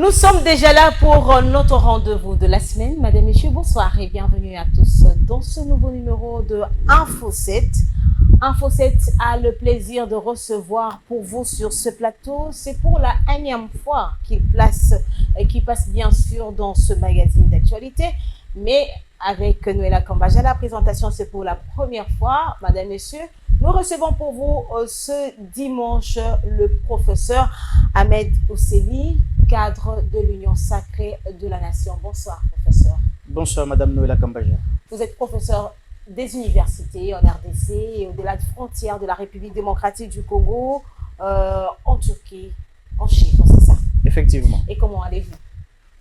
Nous sommes déjà là pour notre rendez-vous de la semaine. Madame, Messieurs, bonsoir et bienvenue à tous dans ce nouveau numéro de Info 7. Info 7 a le plaisir de recevoir pour vous sur ce plateau. C'est pour la énième fois qu'il passe bien sûr dans ce magazine d'actualité. Mais avec Noëlla Kambaja, la présentation c'est pour la première fois. Madame, Messieurs, nous recevons pour vous ce dimanche le professeur Ahmed Ousseli, cadre de l'Union sacrée de la Nation. Bonsoir, professeur. Bonsoir, Madame Noëlla Kambaja. Vous êtes professeur des universités en RDC et au-delà des frontières de la République démocratique du Congo, en Turquie, en Chypre, c'est ça? Effectivement. Et comment allez-vous?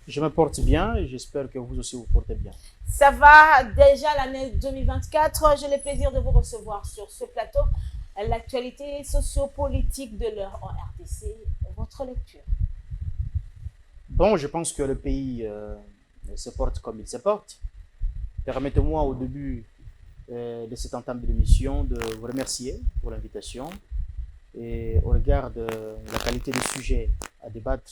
Je me porte bien et j'espère que vous aussi vous portez bien. Ça va déjà l'année 2024. J'ai le plaisir de vous recevoir sur ce plateau. L'actualité sociopolitique de l'heure en RDC, votre lecture? Bon, je pense que le pays se porte comme il se porte. Permettez-moi au début de cette entame de l'émission de vous remercier pour l'invitation. Et au regard de la qualité des sujets à débattre,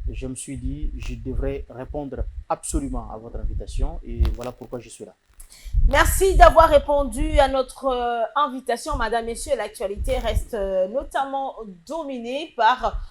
je me suis dit que je devrais répondre absolument à votre invitation et voilà pourquoi je suis là. Merci d'avoir répondu à notre invitation, Madame, Messieurs. L'actualité reste notamment dominée par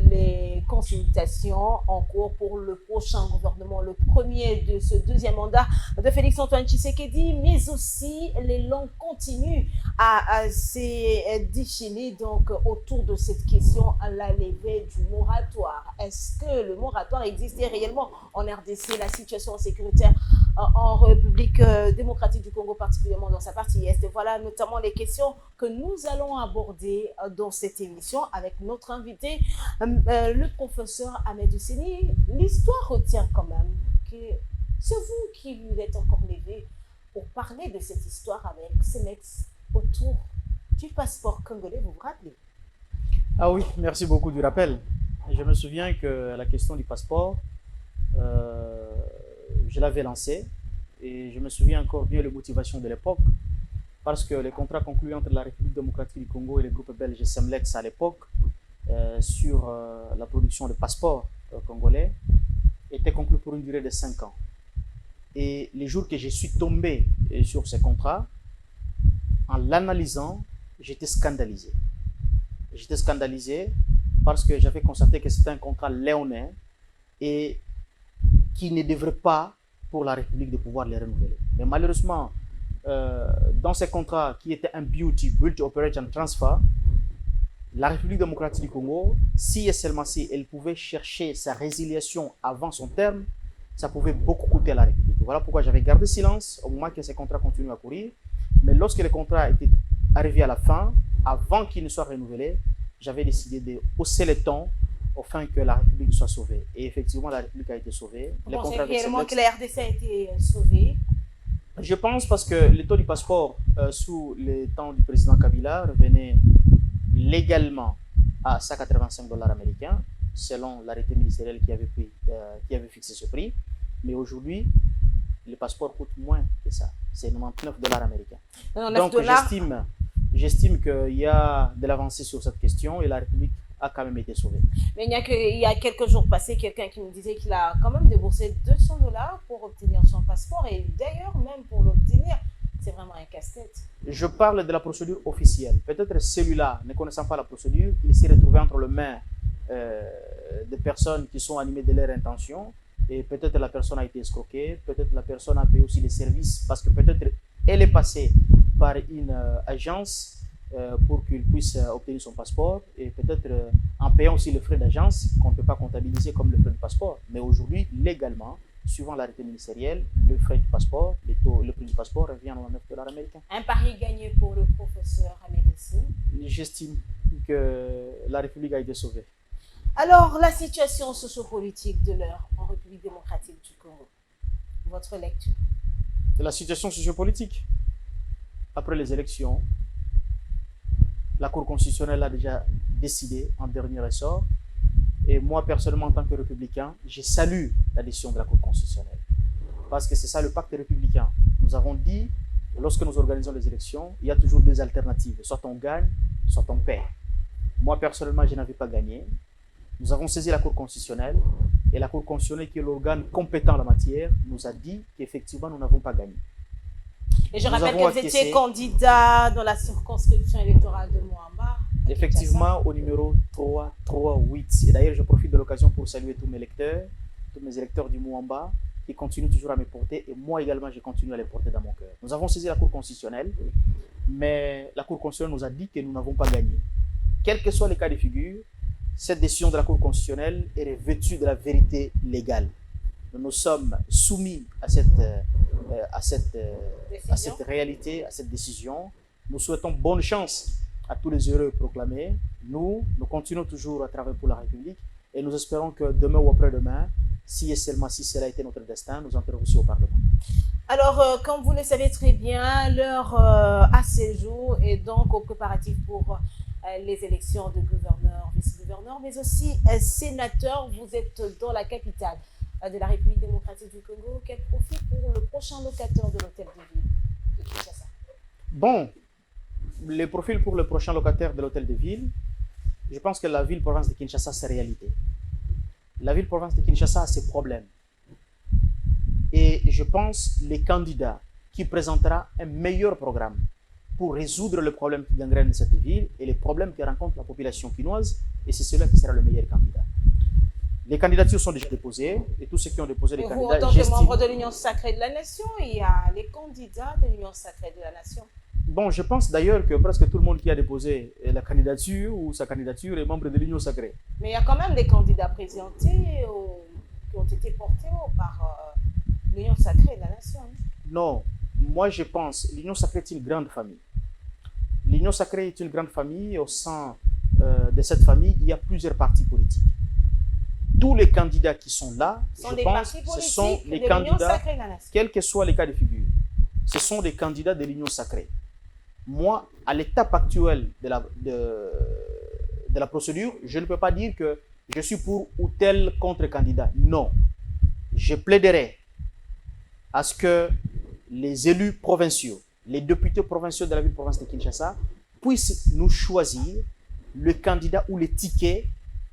les consultations en cours pour le prochain gouvernement, le premier de ce deuxième mandat de Félix-Antoine Tshisekedi, mais aussi les langues continuent à se déchaîner donc autour de cette question à la levée du moratoire. Est-ce que le moratoire existait réellement en RDC? La situation sécuritaire en République démocratique du Congo, particulièrement dans sa partie est. Voilà notamment les questions que nous allons aborder dans cette émission avec notre invité, le professeur Ahmed Ousseli. L'histoire retient quand même que c'est vous qui vous êtes encore levé pour parler de cette histoire avec Cemex autour du passeport congolais, vous vous rappelez? Ah oui, merci beaucoup du rappel. Je me souviens que la question du passeport, je l'avais lancée et je me souviens encore bien les motivations de l'époque parce que les contrats conclus entre la République démocratique du Congo et le groupe belge Semlex à l'époque sur la production de passeports congolais étaient conclus pour une durée de 5 ans. Et les jours que je suis tombé sur ces contrats, en l'analysant, j'étais scandalisé. J'étais scandalisé parce que j'avais constaté que c'était un contrat léonin et qui ne devrait pas pour la République de pouvoir les renouveler. Mais malheureusement, dans ces contrats qui étaient un beauty, build, operate and transfer, la République démocratique du Congo, si et seulement si elle pouvait chercher sa résiliation avant son terme, ça pouvait beaucoup coûter à la République. Voilà pourquoi j'avais gardé silence au moment que ces contrats continuent à courir. Mais lorsque les contrats étaient arrivés à la fin, avant qu'ils ne soient renouvelés, j'avais décidé de hausser les tons afin que la République soit sauvée. Et effectivement, la République a été sauvée. Vous pensez réellement que la RDC a été sauvée? Je pense parce que le taux du passeport sous le temps du président Kabila revenait légalement à 185 $ américains, selon l'arrêté ministériel qui avait fixé ce prix. Mais aujourd'hui, le passeport coûte moins que ça. C'est 99 $ américains. Donc j'estime qu'il y a de l'avancée sur cette question et la République a quand même été sauvée. Mais il y a quelques jours passés, quelqu'un qui me disait qu'il a quand même déboursé 200 $ pour obtenir son passeport. Et d'ailleurs, même pour l'obtenir, c'est vraiment un casse-tête. Je parle de la procédure officielle. Peut-être celui-là, ne connaissant pas la procédure, il s'est retrouvé entre les mains de personnes qui sont animées de leur intention. Et peut-être la personne a été escroquée, peut-être la personne a payé aussi les services parce que peut-être elle est passée par une agence pour qu'il puisse obtenir son passeport et peut-être en payant aussi les frais d'agence qu'on ne peut pas comptabiliser comme le frais de passeport. Mais aujourd'hui, légalement, suivant l'arrêté ministériel, le frais du passeport, le prix du passeport revient à 99 $ américains. Un pari gagné pour le professeur Ahmed Ousseli. J'estime que la République a été sauvée. Alors, la situation sociopolitique de l'heure en République démocratique du Congo, votre lecture? La situation sociopolitique, après les élections, la Cour constitutionnelle a déjà décidé en dernier ressort. Et moi, personnellement, en tant que républicain, je salue la décision de la Cour constitutionnelle. Parce que c'est ça le pacte républicain. Nous avons dit, lorsque nous organisons les élections, il y a toujours deux alternatives. Soit on gagne, soit on perd. Moi, personnellement, je n'avais pas gagné. Nous avons saisi la Cour constitutionnelle et la Cour constitutionnelle, qui est l'organe compétent en la matière, nous a dit qu'effectivement, nous n'avons pas gagné. Et je rappelle que vous étiez candidat dans la circonscription électorale de Moamba. Effectivement, au numéro 338. Et d'ailleurs, je profite de l'occasion pour saluer tous mes électeurs du Moamba, qui continuent toujours à me porter, et moi également, je continue à les porter dans mon cœur. Nous avons saisi la Cour constitutionnelle, mais la Cour constitutionnelle nous a dit que nous n'avons pas gagné. Quels que soient les cas de figure, cette décision de la Cour constitutionnelle est revêtue de la vérité légale. Nous nous sommes soumis à cette réalité, à cette décision. Nous souhaitons bonne chance à tous les heureux proclamés. Nous continuons toujours à travailler pour la République et nous espérons que demain ou après-demain, si et seulement si cela a été notre destin, nous entrerons aussi au Parlement. Alors, comme vous le savez très bien, l'heure à ce jour est donc aux préparatifs pour les élections de gouverneurs, vice-gouverneurs, mais aussi sénateurs. Vous êtes dans la capitale de la République démocratique du Congo. Quel profil pour le prochain locataire de l'hôtel de ville de Kinshasa? Bon, les profils pour le prochain locataire de l'hôtel de ville, je pense que la ville-province de Kinshasa, c'est réalité. La ville-province de Kinshasa a ses problèmes. Et je pense que les candidats qui présentera un meilleur programme pour résoudre le problème qui gangrène cette ville et les problèmes que rencontre la population quinoise, et c'est celui qui sera le meilleur candidat. Les candidatures sont déjà déposées et tous ceux qui ont déposé les candidats... En tant que membre de l'Union sacrée de la Nation, il y a les candidats de l'Union sacrée de la Nation. Bon, je pense d'ailleurs que presque tout le monde qui a déposé la candidature ou sa candidature est membre de l'Union sacrée. Mais il y a quand même des candidats présentés qui ont été portés par l'Union sacrée de la Nation. Non, moi je pense que l'Union sacrée est une grande famille. L'Union sacrée est une grande famille. Au sein de cette famille, il y a plusieurs partis politiques. Tous les candidats qui sont là, je pense que ce sont les candidats, quels que soient les cas de figure, ce sont des candidats de l'Union sacrée. Moi, à l'étape actuelle de la procédure, je ne peux pas dire que je suis pour ou tel contre-candidat. Non. Je plaiderai à ce que les élus provinciaux, les députés provinciaux de la ville-province de Kinshasa puissent nous choisir le candidat ou le ticket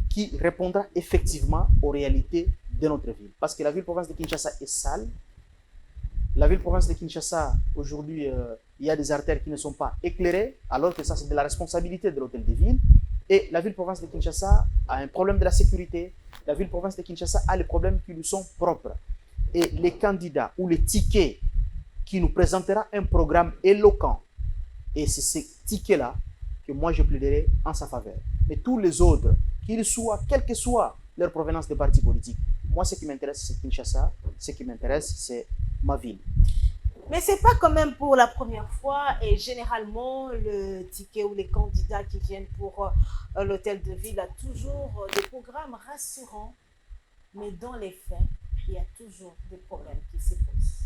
qui répondra effectivement aux réalités de notre ville. Parce que la ville-province de Kinshasa est sale. La ville-province de Kinshasa, aujourd'hui, il y a des artères qui ne sont pas éclairées, alors que ça, c'est de la responsabilité de l'hôtel de ville. Et la ville-province de Kinshasa a un problème de la sécurité. La ville-province de Kinshasa a les problèmes qui lui sont propres. Et les candidats ou les tickets qui nous présentera un programme éloquent, et c'est ces tickets-là que moi je plaiderai en sa faveur. Mais tous les autres, qu'ils soient, quelle que soit leur provenance des partis politiques, moi ce qui m'intéresse c'est Kinshasa, ce qui m'intéresse c'est ma ville. Mais ce n'est pas quand même pour la première fois, et généralement le ticket ou les candidats qui viennent pour l'hôtel de ville a toujours des programmes rassurants, mais dans les faits, il y a toujours des problèmes qui se posent.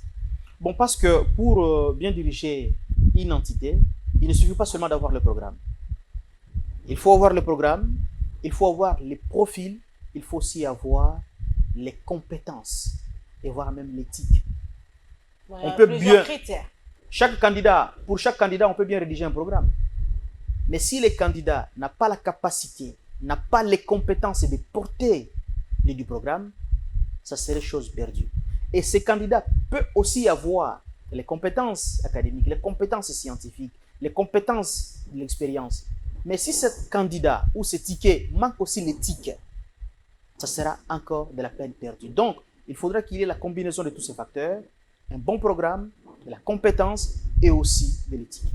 Bon, parce que pour bien diriger une entité, il ne suffit pas seulement d'avoir le programme. Il faut avoir le programme, il faut avoir les profils, il faut aussi avoir les compétences et voir même l'éthique. On peut bien, critères. Pour chaque candidat, on peut bien rédiger un programme. Mais si le candidat n'a pas la capacité, n'a pas les compétences de porter du programme, ça serait chose perdue. Et ce candidat peut aussi avoir les compétences académiques, les compétences scientifiques, les compétences de l'expérience. Mais si ce candidat ou ce ticket manque aussi l'éthique, ça sera encore de la peine perdue. Donc, il faudra qu'il y ait la combinaison de tous ces facteurs, un bon programme, de la compétence et aussi de l'éthique.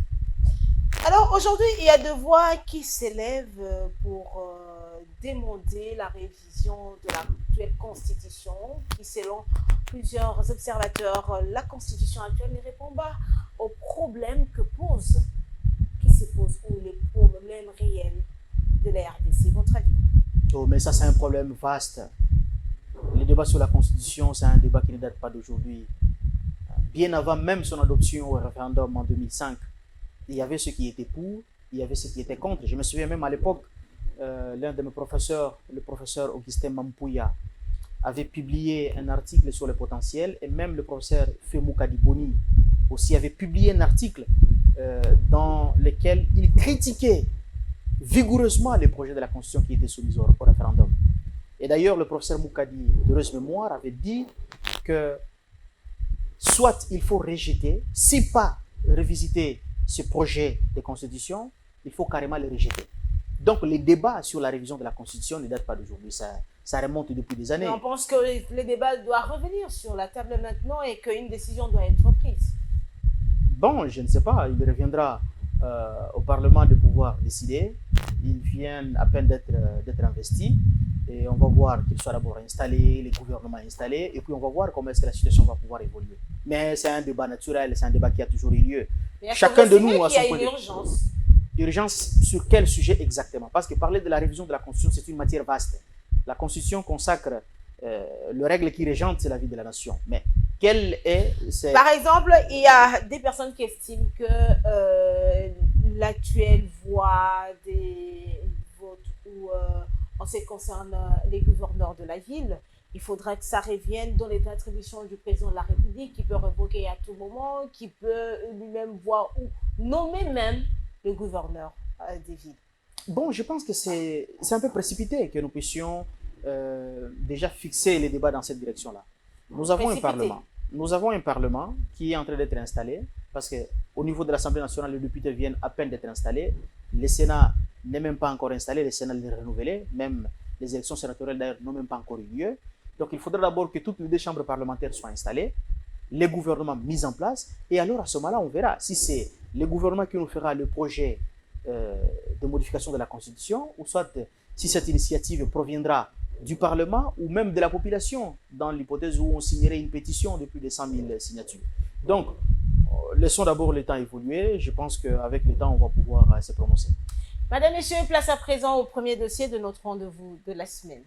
Alors aujourd'hui, il y a deux voix qui s'élèvent pour demander la révision de l'actuelle constitution qui, selon plusieurs observateurs, la constitution actuelle ne répond pas aux problèmes qui se posent ou les problèmes réels de la RDC. Votre avis? Oh, mais ça c'est un problème vaste. Le débat sur la constitution, c'est un débat qui ne date pas d'aujourd'hui. Bien avant même son adoption au référendum en 2005, il y avait ceux qui étaient pour, il y avait ceux qui étaient contre. Je me souviens même à l'époque, l'un de mes professeurs, le professeur Augustin Mampouya, avait publié un article sur le potentiel, et même le professeur Femou Kadiboni aussi avait publié un article dans lequel il critiquait vigoureusement les projets de la Constitution qui étaient soumis au référendum. Et d'ailleurs, le professeur Moukadi, de heureuse mémoire, avait dit que soit il faut rejeter, si pas revisiter ce projet de constitution, il faut carrément le rejeter. Donc les débats sur la révision de la constitution ne datent pas d'aujourd'hui, ça remonte depuis des années. Mais on pense que les débats doivent revenir sur la table maintenant et qu'une décision doit être prise. Bon, je ne sais pas, il reviendra au Parlement de pouvoir décider. Ils viennent à peine d'être investis et on va voir qu'ils soient d'abord installés, les gouvernements installés, et puis on va voir comment est-ce que la situation va pouvoir évoluer. Mais c'est un débat naturel, c'est un débat qui a toujours eu lieu. Chacun de nous a son point de vue. Urgence. Urgence sur quel sujet exactement? Parce que parler de la révision de la Constitution, c'est une matière vaste. La Constitution consacre le règle qui régente, c'est la vie de la nation. Mais quelle est... Par exemple, il y a des personnes qui estiment que l'actuelle voie des votes ou en ce qui concerne les gouverneurs de la ville, il faudrait que ça revienne dans les attributions du président de la République qui peut révoquer à tout moment, qui peut lui-même voir ou nommer même le gouverneur des villes. Bon, je pense que c'est un peu précipité que nous puissions déjà fixer les débats dans cette direction-là. Nous avons un Parlement. Nous avons un Parlement qui est en train d'être installé parce qu'au niveau de l'Assemblée nationale, les députés viennent à peine d'être installés. Le Sénat n'est même pas encore installé, le Sénat est renouvelé. Même les élections sénatoriales d'ailleurs n'ont même pas encore eu lieu. Donc il faudra d'abord que toutes les deux chambres parlementaires soient installées, les gouvernements mis en place, et alors à ce moment-là, on verra si c'est le gouvernement qui nous fera le projet de modification de la Constitution, ou soit si cette initiative proviendra du Parlement ou même de la population, dans l'hypothèse où on signerait une pétition de plus de 100 000 signatures. Donc, laissons d'abord le temps évoluer. Je pense qu'avec le temps, on va pouvoir se prononcer. Madame, Messieurs, place à présent au premier dossier de notre rendez-vous de la semaine.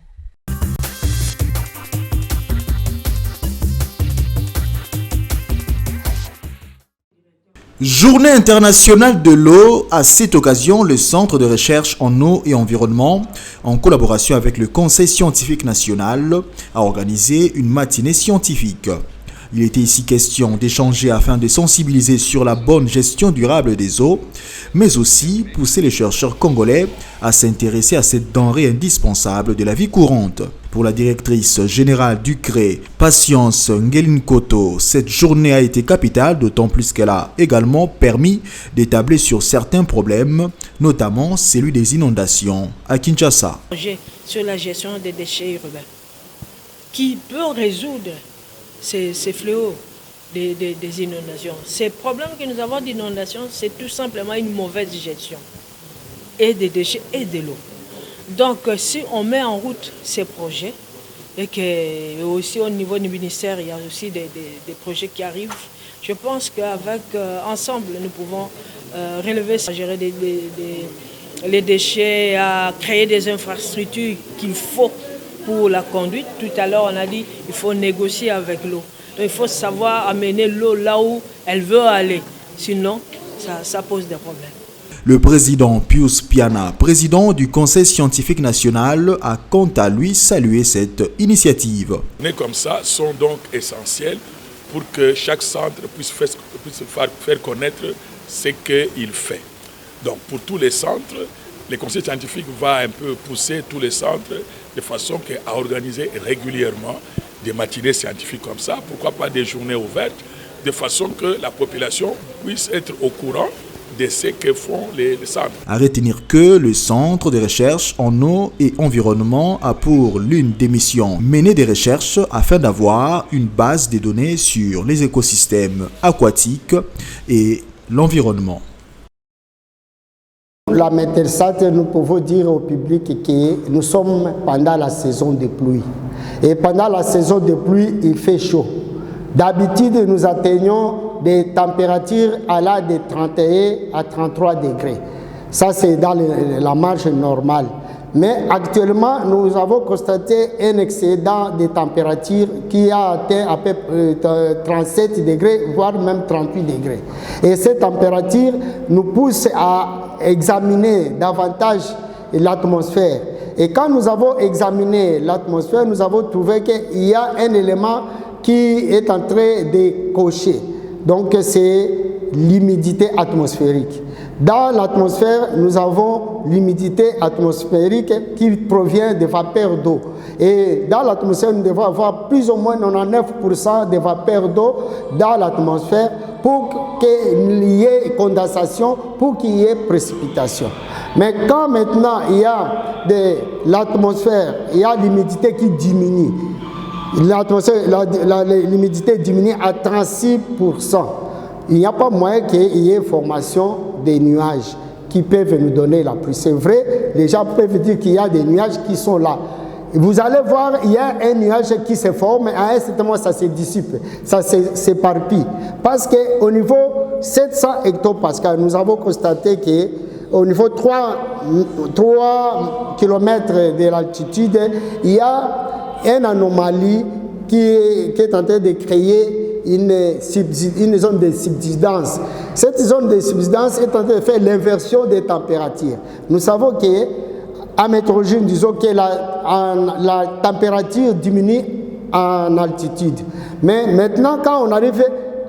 Journée internationale de l'eau. À cette occasion, le Centre de recherche en eau et environnement, en collaboration avec le Conseil scientifique national, a organisé une matinée scientifique. Il était ici question d'échanger afin de sensibiliser sur la bonne gestion durable des eaux, mais aussi pousser les chercheurs congolais à s'intéresser à cette denrée indispensable de la vie courante. Pour la directrice générale du CRE, Patience Ngelinkoto, cette journée a été capitale, d'autant plus qu'elle a également permis d'établir sur certains problèmes, notamment celui des inondations à Kinshasa. Sur la gestion des déchets urbains, qui peut résoudre ces fléaux des inondations. Ces problèmes que nous avons d'inondation, c'est tout simplement une mauvaise gestion et des déchets et de l'eau. Donc, si on met en route ces projets, et que aussi au niveau du ministère, il y a aussi des projets qui arrivent, je pense qu'avec ensemble, nous pouvons relever, à gérer les déchets, à créer des infrastructures qu'il faut pour la conduite. Tout à l'heure, on a dit qu'il faut négocier avec l'eau. Donc, il faut savoir amener l'eau là où elle veut aller. Sinon, ça pose des problèmes. Le président Pius Piana, président du Conseil scientifique national, a quant à lui salué cette initiative. Les données comme ça sont donc essentielles pour que chaque centre puisse faire connaître ce qu'il fait. Donc pour tous les centres, le Conseil scientifique va un peu pousser tous les centres de façon à organiser régulièrement des matinées scientifiques comme ça, pourquoi pas des journées ouvertes, de façon que la population puisse être au courant de ce que font les centres. À retenir que le Centre de recherche en eau et environnement a pour l'une des missions mener des recherches afin d'avoir une base de données sur les écosystèmes aquatiques et l'environnement. La Mételsat, nous pouvons dire au public que nous sommes pendant la saison de pluie. Et pendant la saison de pluie, il fait chaud. D'habitude, nous atteignons des températures allant de 31 à 33 degrés. Ça, c'est dans la marge normale. Mais actuellement, nous avons constaté un excédent de température qui a atteint à peu près 37 degrés, voire même 38 degrés. Et cette température nous pousse à examiner davantage l'atmosphère. Et quand nous avons examiné l'atmosphère, nous avons trouvé qu'il y a un élément qui est en train de cocher. Donc c'est l'humidité atmosphérique. Dans l'atmosphère, nous avons l'humidité atmosphérique qui provient des vapeurs d'eau. Et dans l'atmosphère, nous devons avoir plus ou moins 99% des vapeurs d'eau dans l'atmosphère pour qu'il y ait condensation, pour qu'il y ait précipitation. Mais quand maintenant il y a de l'atmosphère, il y a l'humidité qui diminue. L'humidité diminue à 36%. Il n'y a pas moyen qu'il y ait formation des nuages qui peuvent nous donner la pluie. C'est vrai, les gens peuvent dire qu'il y a des nuages qui sont là. Vous allez voir, il y a un nuage qui se forme, et à un certain moment, ça se dissipe, ça s'éparpille. Parce qu'au niveau 700 hectopascales, nous avons constaté qu'au niveau 3 km de l'altitude, il y a une anomalie qui est en train de créer une zone de subsidence. Cette zone de subsidence est en train de faire l'inversion des températures. Nous savons qu'à météorologie, nous disons que la température diminue en altitude. Mais maintenant, quand on arrive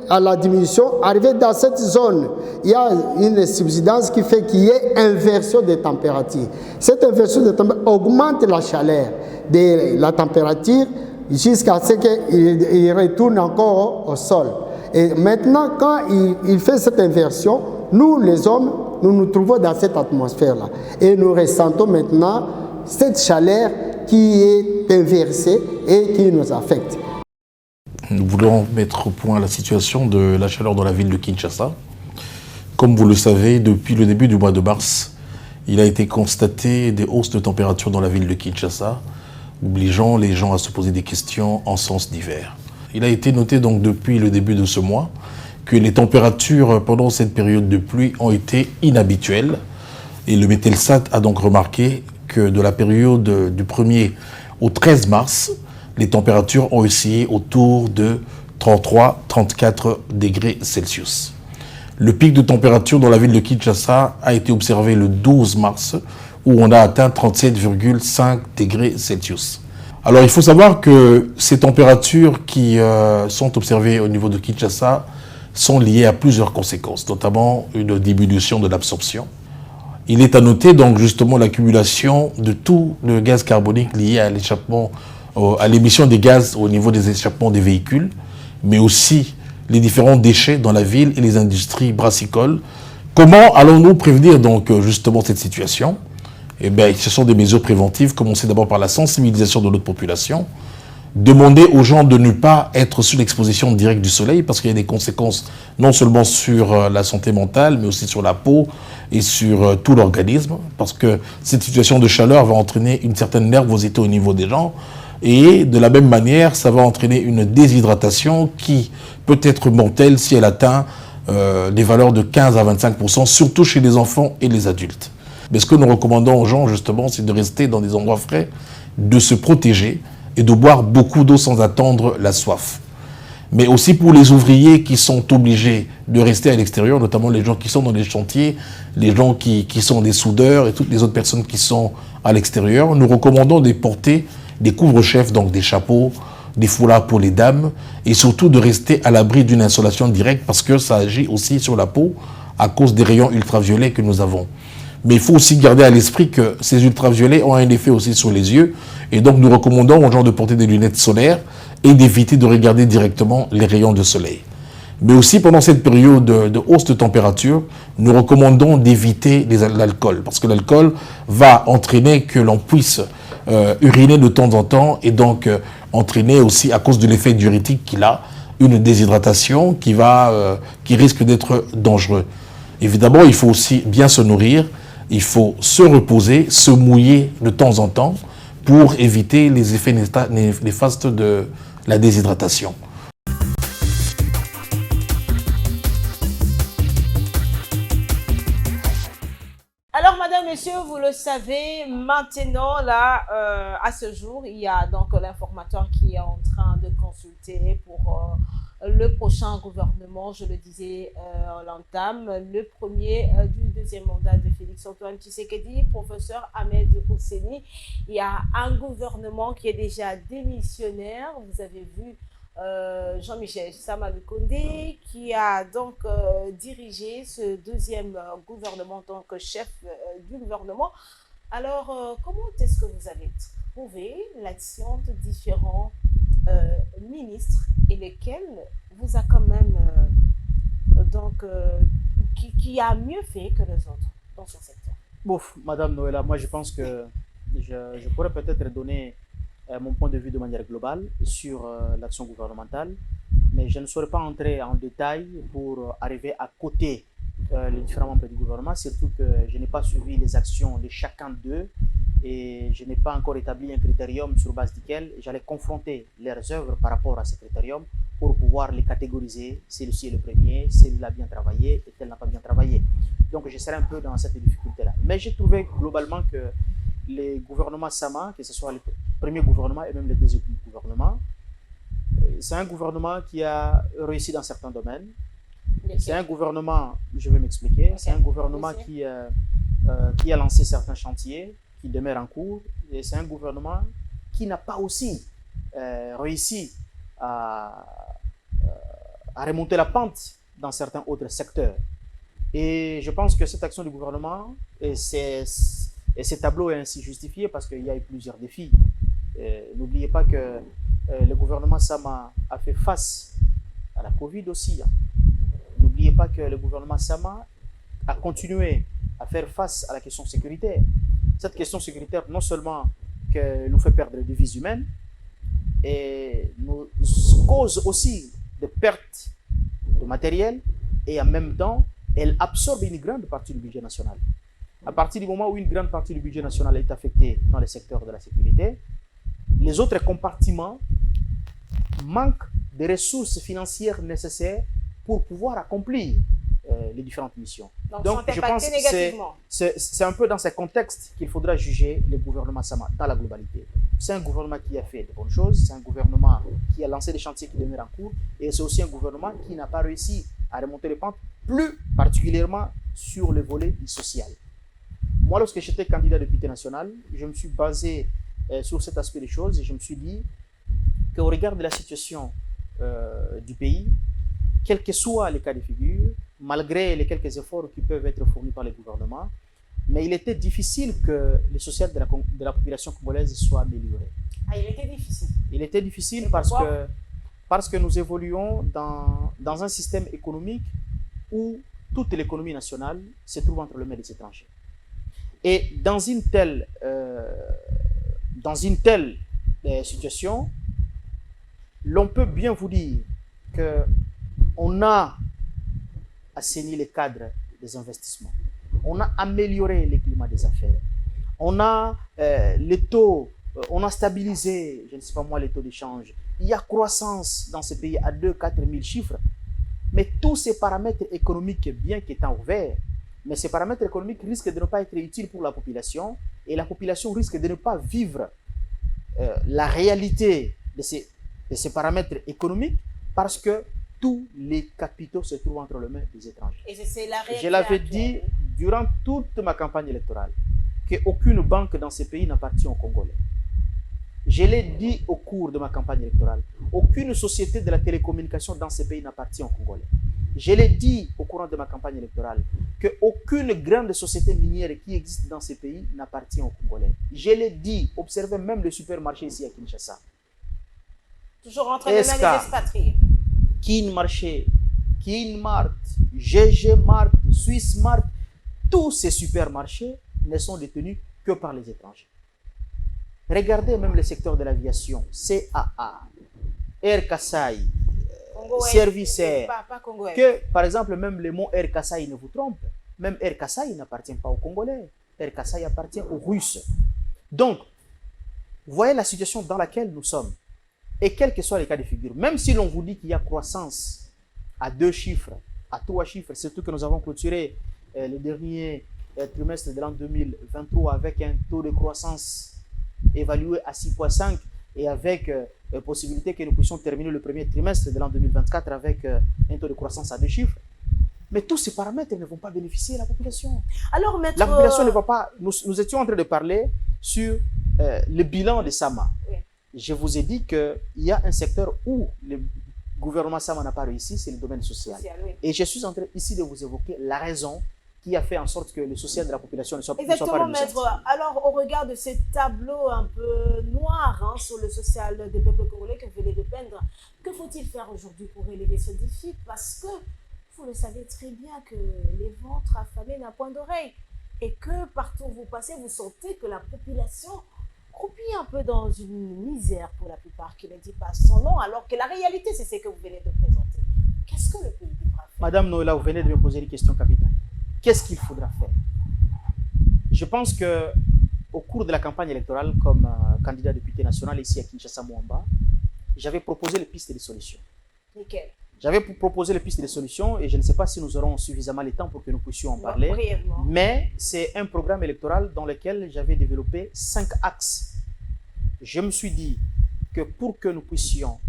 à la diminution, arrivé dans cette zone, il y a une subsidence qui fait qu'il y ait inversion des températures. Cette inversion des températures augmente la chaleur de la température jusqu'à ce qu'il retourne encore au sol. Et maintenant, quand il fait cette inversion, nous, les hommes, nous nous trouvons dans cette atmosphère-là. Et nous ressentons maintenant cette chaleur qui est inversée et qui nous affecte. Nous voulons mettre au point la situation de la chaleur dans la ville de Kinshasa. Comme vous le savez, depuis le début du mois de mars, il a été constaté des hausses de température dans la ville de Kinshasa, obligeant les gens à se poser des questions en sens divers. Il a été noté donc depuis le début de ce mois que les températures pendant cette période de pluie ont été inhabituelles. Et le Mételsat a donc remarqué que de la période du 1er au 13 mars, les températures ont oscillé autour de 33-34 degrés Celsius. Le pic de température dans la ville de Kinshasa a été observé le 12 mars, où on a atteint 37,5 degrés Celsius. Alors il faut savoir que ces températures qui sont observées au niveau de Kinshasa sont liées à plusieurs conséquences, notamment une diminution de l'absorption. Il est à noter donc justement l'accumulation de tout le gaz carbonique lié à l'échappement, à l'émission des gaz au niveau des échappements des véhicules, mais aussi les différents déchets dans la ville et les industries brassicoles. Comment allons-nous prévenir donc justement cette situation ? Eh bien, ce sont des mesures préventives, commencer d'abord par la sensibilisation de notre population, demander aux gens de ne pas être sous l'exposition directe du soleil parce qu'il y a des conséquences non seulement sur la santé mentale, mais aussi sur la peau et sur tout l'organisme, parce que cette situation de chaleur va entraîner une certaine nervosité au niveau des gens, et de la même manière, ça va entraîner une déshydratation qui peut être mortelle si elle atteint des valeurs de 15 à 25%, surtout chez les enfants et les adultes. Mais ce que nous recommandons aux gens, justement, c'est de rester dans des endroits frais, de se protéger et de boire beaucoup d'eau sans attendre la soif. Mais aussi pour les ouvriers qui sont obligés de rester à l'extérieur, notamment les gens qui sont dans les chantiers, les gens qui sont des soudeurs et toutes les autres personnes qui sont à l'extérieur, nous recommandons de porter des couvre-chefs, donc des chapeaux, des foulards pour les dames, et surtout de rester à l'abri d'une insolation directe parce que ça agit aussi sur la peau à cause des rayons ultraviolets que nous avons. Mais il faut aussi garder à l'esprit que ces ultraviolets ont un effet aussi sur les yeux. Et donc, nous recommandons aux gens de porter des lunettes solaires et d'éviter de regarder directement les rayons de soleil. Mais aussi, pendant cette période de hausse de température, nous recommandons d'éviter l'alcool. Parce que l'alcool va entraîner que l'on puisse uriner de temps en temps et donc entraîner aussi, à cause de l'effet diurétique qu'il a, une déshydratation qui risque d'être dangereux. Évidemment, il faut aussi bien se nourrir. Il faut se reposer, se mouiller de temps en temps pour éviter les effets néfastes de la déshydratation. Alors, madame, messieurs, vous le savez, maintenant, là, à ce jour, il y a donc l'informateur qui est en train de consulter pour le prochain gouvernement, je le disais en l'entame, le premier du deuxième mandat de Félix-Antoine Tshisekedi, professeur Ahmed Ouseni. Il y a un gouvernement qui est déjà démissionnaire. Vous avez vu Jean-Michel Samalukonde, qui a donc dirigé ce deuxième gouvernement en tant que chef du gouvernement. Alors, comment est-ce que vous avez trouvé l'action de différents ministres et lesquels vous a quand même qui a mieux fait que les autres dans ce secteur? Bouf, Madame Noëlla, moi je pense que je pourrais peut-être donner mon point de vue de manière globale sur l'action gouvernementale, mais je ne saurais pas entrer en détail pour arriver à côté les différents membres du gouvernement, surtout que je n'ai pas suivi les actions de chacun d'eux et je n'ai pas encore établi un critérium sur base duquel j'allais confronter leurs œuvres par rapport à ce critérium pour pouvoir les catégoriser. Celui-ci est le premier, celui-là a bien travaillé et tel n'a pas bien travaillé. Donc je serai un peu dans cette difficulté-là. Mais j'ai trouvé globalement que les gouvernements Sama, que ce soit le premier gouvernement et même le deuxième gouvernement, c'est un gouvernement qui a réussi dans certains domaines. C'est un gouvernement, je vais m'expliquer, okay. C'est un gouvernement qui a lancé certains chantiers qui demeurent en cours, et c'est un gouvernement qui n'a pas aussi réussi à remonter la pente dans certains autres secteurs. Et je pense que cette action du gouvernement et ce tableau est ainsi justifié parce qu'il y a eu plusieurs défis. N'oubliez pas que le gouvernement Sama a fait face à la Covid aussi. N'oubliez pas que le gouvernement Sama a continué à faire face à la question sécuritaire. Cette question sécuritaire, non seulement que nous fait perdre des vies humaines, et nous cause aussi des pertes de matériel, et en même temps, elle absorbe une grande partie du budget national. À partir du moment où une grande partie du budget national est affectée dans le secteur de la sécurité, les autres compartiments manquent des ressources financières nécessaires pour pouvoir accomplir les différentes missions. Donc je pense que c'est un peu dans ce contexte qu'il faudra juger le gouvernement Sama dans la globalité. C'est un gouvernement qui a fait de bonnes choses, c'est un gouvernement qui a lancé des chantiers qui demeurent en cours, et c'est aussi un gouvernement qui n'a pas réussi à remonter les pentes, plus particulièrement sur le volet social. Moi, lorsque j'étais candidat député national, je me suis basé sur cet aspect des choses et je me suis dit qu'au regard de la situation du pays, quels que soient les cas de figure, malgré les quelques efforts qui peuvent être fournis par le gouvernement, mais il était difficile que le social de la population congolaise soit amélioré. Ah, il était difficile. Il était difficile parce que nous évoluons dans un système économique où toute l'économie nationale se trouve entre les mains des étrangers. Et dans une telle situation, l'on peut bien vous dire qu'on a assaini les cadres des investissements, on a amélioré le climat des affaires, on a les taux, on a stabilisé, je ne sais pas moi, les taux d'échange. Il y a croissance dans ce pays à 2-4 000 chiffres. Mais tous ces paramètres économiques, bien qu'étant ouverts, mais ces paramètres économiques risquent de ne pas être utiles pour la population, et la population risque de ne pas vivre la réalité de ces paramètres économiques parce que tous les capitaux se trouvent entre les mains des étrangers. Et c'est la réalité. Je l'avais dit durant toute ma campagne électorale qu'aucune banque dans ce pays n'appartient aux Congolais. Je l'ai dit au cours de ma campagne électorale, aucune société de la télécommunication dans ce pays n'appartient aux Congolais. Je l'ai dit au cours de ma campagne électorale qu'aucune grande société minière qui existe dans ce pays n'appartient aux Congolais. Je l'ai dit, observez même le supermarché ici à Kinshasa. Toujours entre les mains des expatriés. Kinmarché, Kinmart, GG Mart, Swiss Mart, tous ces supermarchés ne sont détenus que par les étrangers. Regardez même le secteur de l'aviation, CAA, Air Kasai, Service Air, que par exemple même le mot Air Kasai ne vous trompe, même Air Kasai n'appartient pas aux Congolais, Air Kasai appartient aux Russes. Donc, vous voyez la situation dans laquelle nous sommes, et quels que soient les cas de figure, même si l'on vous dit qu'il y a croissance à 2 chiffres, à 3 chiffres, surtout que nous avons clôturé le dernier trimestre de l'an 2023 avec un taux de croissance évalué à 6,5 et avec possibilité que nous puissions terminer le premier trimestre de l'an 2024 avec un taux de croissance à 2 chiffres. Mais tous ces paramètres ne vont pas bénéficier à la population. Alors, maître... La population ne va pas... Nous étions en train de parler sur le bilan de Sama. Oui. je vous ai dit qu'il y a un secteur où le gouvernement Sama n'a pas réussi, c'est le domaine social. Oui. Et je suis en train ici de vous évoquer la raison qui a fait en sorte que le social de la population ne soit pas Exactement, maître. Alors, au regard de ce tableau un peu noir sur le social des peuples congolais que vous venez de peindre, que faut-il faire aujourd'hui pour relever ce défi? Parce que vous le savez très bien que les ventres affamés n'ont point d'oreille et que partout où vous passez, vous sentez que la population croupit un peu dans une misère pour la plupart, qui ne dit pas son nom, alors que la réalité, c'est ce que vous venez de présenter. Qu'est-ce que le pays devra faire? Madame Noëlla, vous venez de me poser une question capitale. Qu'est-ce qu'il faudra faire? Je pense qu'au cours de la campagne électorale, comme candidat député national ici à Kinshasa-Mouamba, j'avais proposé les pistes de solutions. Nickel. J'avais proposé les pistes de solutions et je ne sais pas si nous aurons suffisamment de temps pour que nous puissions en parler. Brièvement. Mais c'est un programme électoral dans lequel j'avais développé 5 axes. Je me suis dit que pour que nous puissions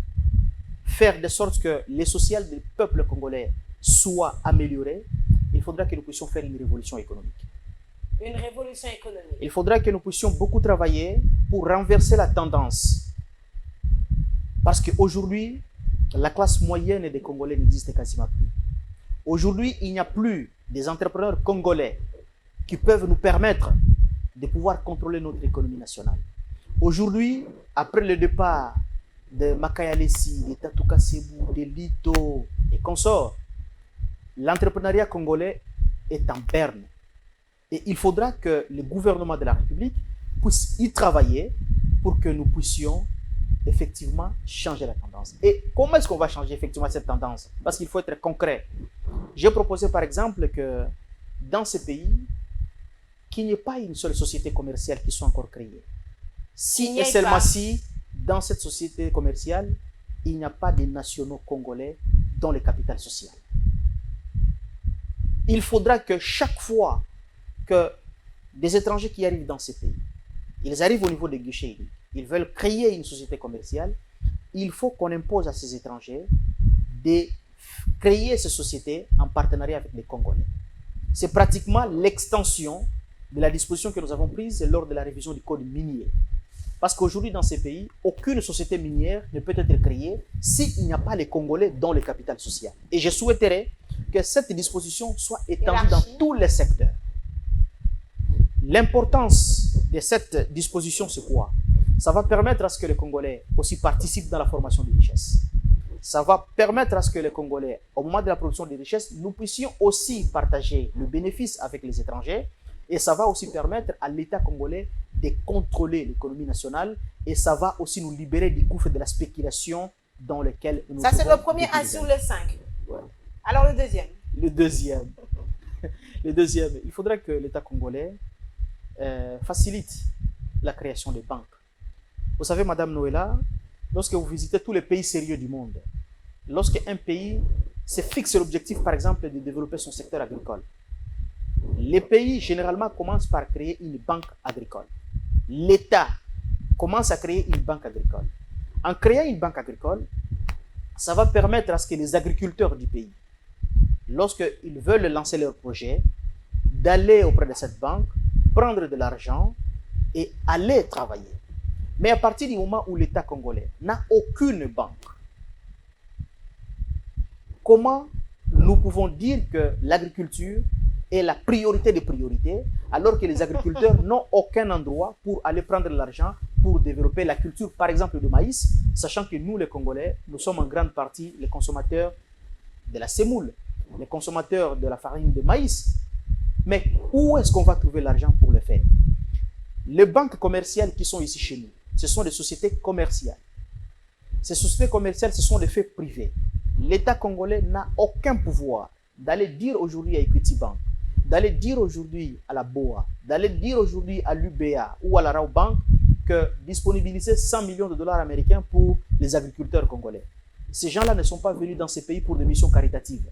faire de sorte que les social du peuple congolais soient améliorés, il faudra que nous puissions faire une révolution économique. Une révolution économique. Il faudra que nous puissions beaucoup travailler pour renverser la tendance. Parce qu'aujourd'hui, la classe moyenne des Congolais n'existe quasiment plus. Aujourd'hui, il n'y a plus des entrepreneurs congolais qui peuvent nous permettre de pouvoir contrôler notre économie nationale. Aujourd'hui, après le départ de Makayalesi, de Tatouka Sebou, de Lito et consorts, l'entrepreneuriat congolais est en berne. Et il faudra que le gouvernement de la République puisse y travailler pour que nous puissions effectivement changer la tendance. Et comment est-ce qu'on va changer effectivement cette tendance? Parce qu'il faut être concret. J'ai proposé par exemple que dans ces pays, qu'il n'y ait pas une seule société commerciale qui soit encore créée. Si et seulement si, dans cette société commerciale, il n'y a pas de nationaux congolais dans le capital social. Il faudra que chaque fois que des étrangers qui arrivent dans ces pays, ils arrivent au niveau des guichets, ils veulent créer une société commerciale, il faut qu'on impose à ces étrangers de créer ces sociétés en partenariat avec les Congolais. C'est pratiquement l'extension de la disposition que nous avons prise lors de la révision du code minier. Parce qu'aujourd'hui, dans ces pays, aucune société minière ne peut être créée s'il n'y a pas les Congolais dans le capital social. Et je souhaiterais que cette disposition soit étendue dans tous les secteurs. L'importance de cette disposition, c'est quoi? Ça va permettre à ce que les Congolais aussi participent dans la formation des richesses. Ça va permettre à ce que les Congolais, au moment de la production des richesses, nous puissions aussi partager le bénéfice avec les étrangers. Et ça va aussi permettre à l'État congolais de contrôler l'économie nationale. Et ça va aussi nous libérer du gouffre de la spéculation dans lequel nous Ça, c'est le premier 1 sur les 5. Ouais. Alors, le deuxième? Le deuxième, il faudrait que l'État congolais facilite la création des banques. Vous savez, Madame Noëlla, lorsque vous visitez tous les pays sérieux du monde, lorsqu'un pays se fixe l'objectif, par exemple, de développer son secteur agricole, les pays, généralement, commencent par créer une banque agricole. L'État commence à créer une banque agricole. En créant une banque agricole, ça va permettre à ce que les agriculteurs du pays, lorsqu'ils veulent lancer leur projet, d'aller auprès de cette banque, prendre de l'argent et aller travailler. Mais à partir du moment où l'État congolais n'a aucune banque, comment nous pouvons dire que l'agriculture est la priorité des priorités alors que les agriculteurs n'ont aucun endroit pour aller prendre de l'argent pour développer la culture, par exemple, de maïs, sachant que nous, les Congolais, nous sommes en grande partie les consommateurs de la semoule, les consommateurs de la farine de maïs. Mais où est-ce qu'on va trouver l'argent pour le faire? Les banques commerciales qui sont ici chez nous, ce sont des sociétés commerciales. Ces sociétés commerciales, ce sont des faits privés. L'État congolais n'a aucun pouvoir d'aller dire aujourd'hui à Equity Bank, d'aller dire aujourd'hui à la BOA, d'aller dire aujourd'hui à l'UBA ou à la Rao Bank que disponibiliser 100 millions de dollars américains pour les agriculteurs congolais. Ces gens-là ne sont pas venus dans ces pays pour des missions caritatives.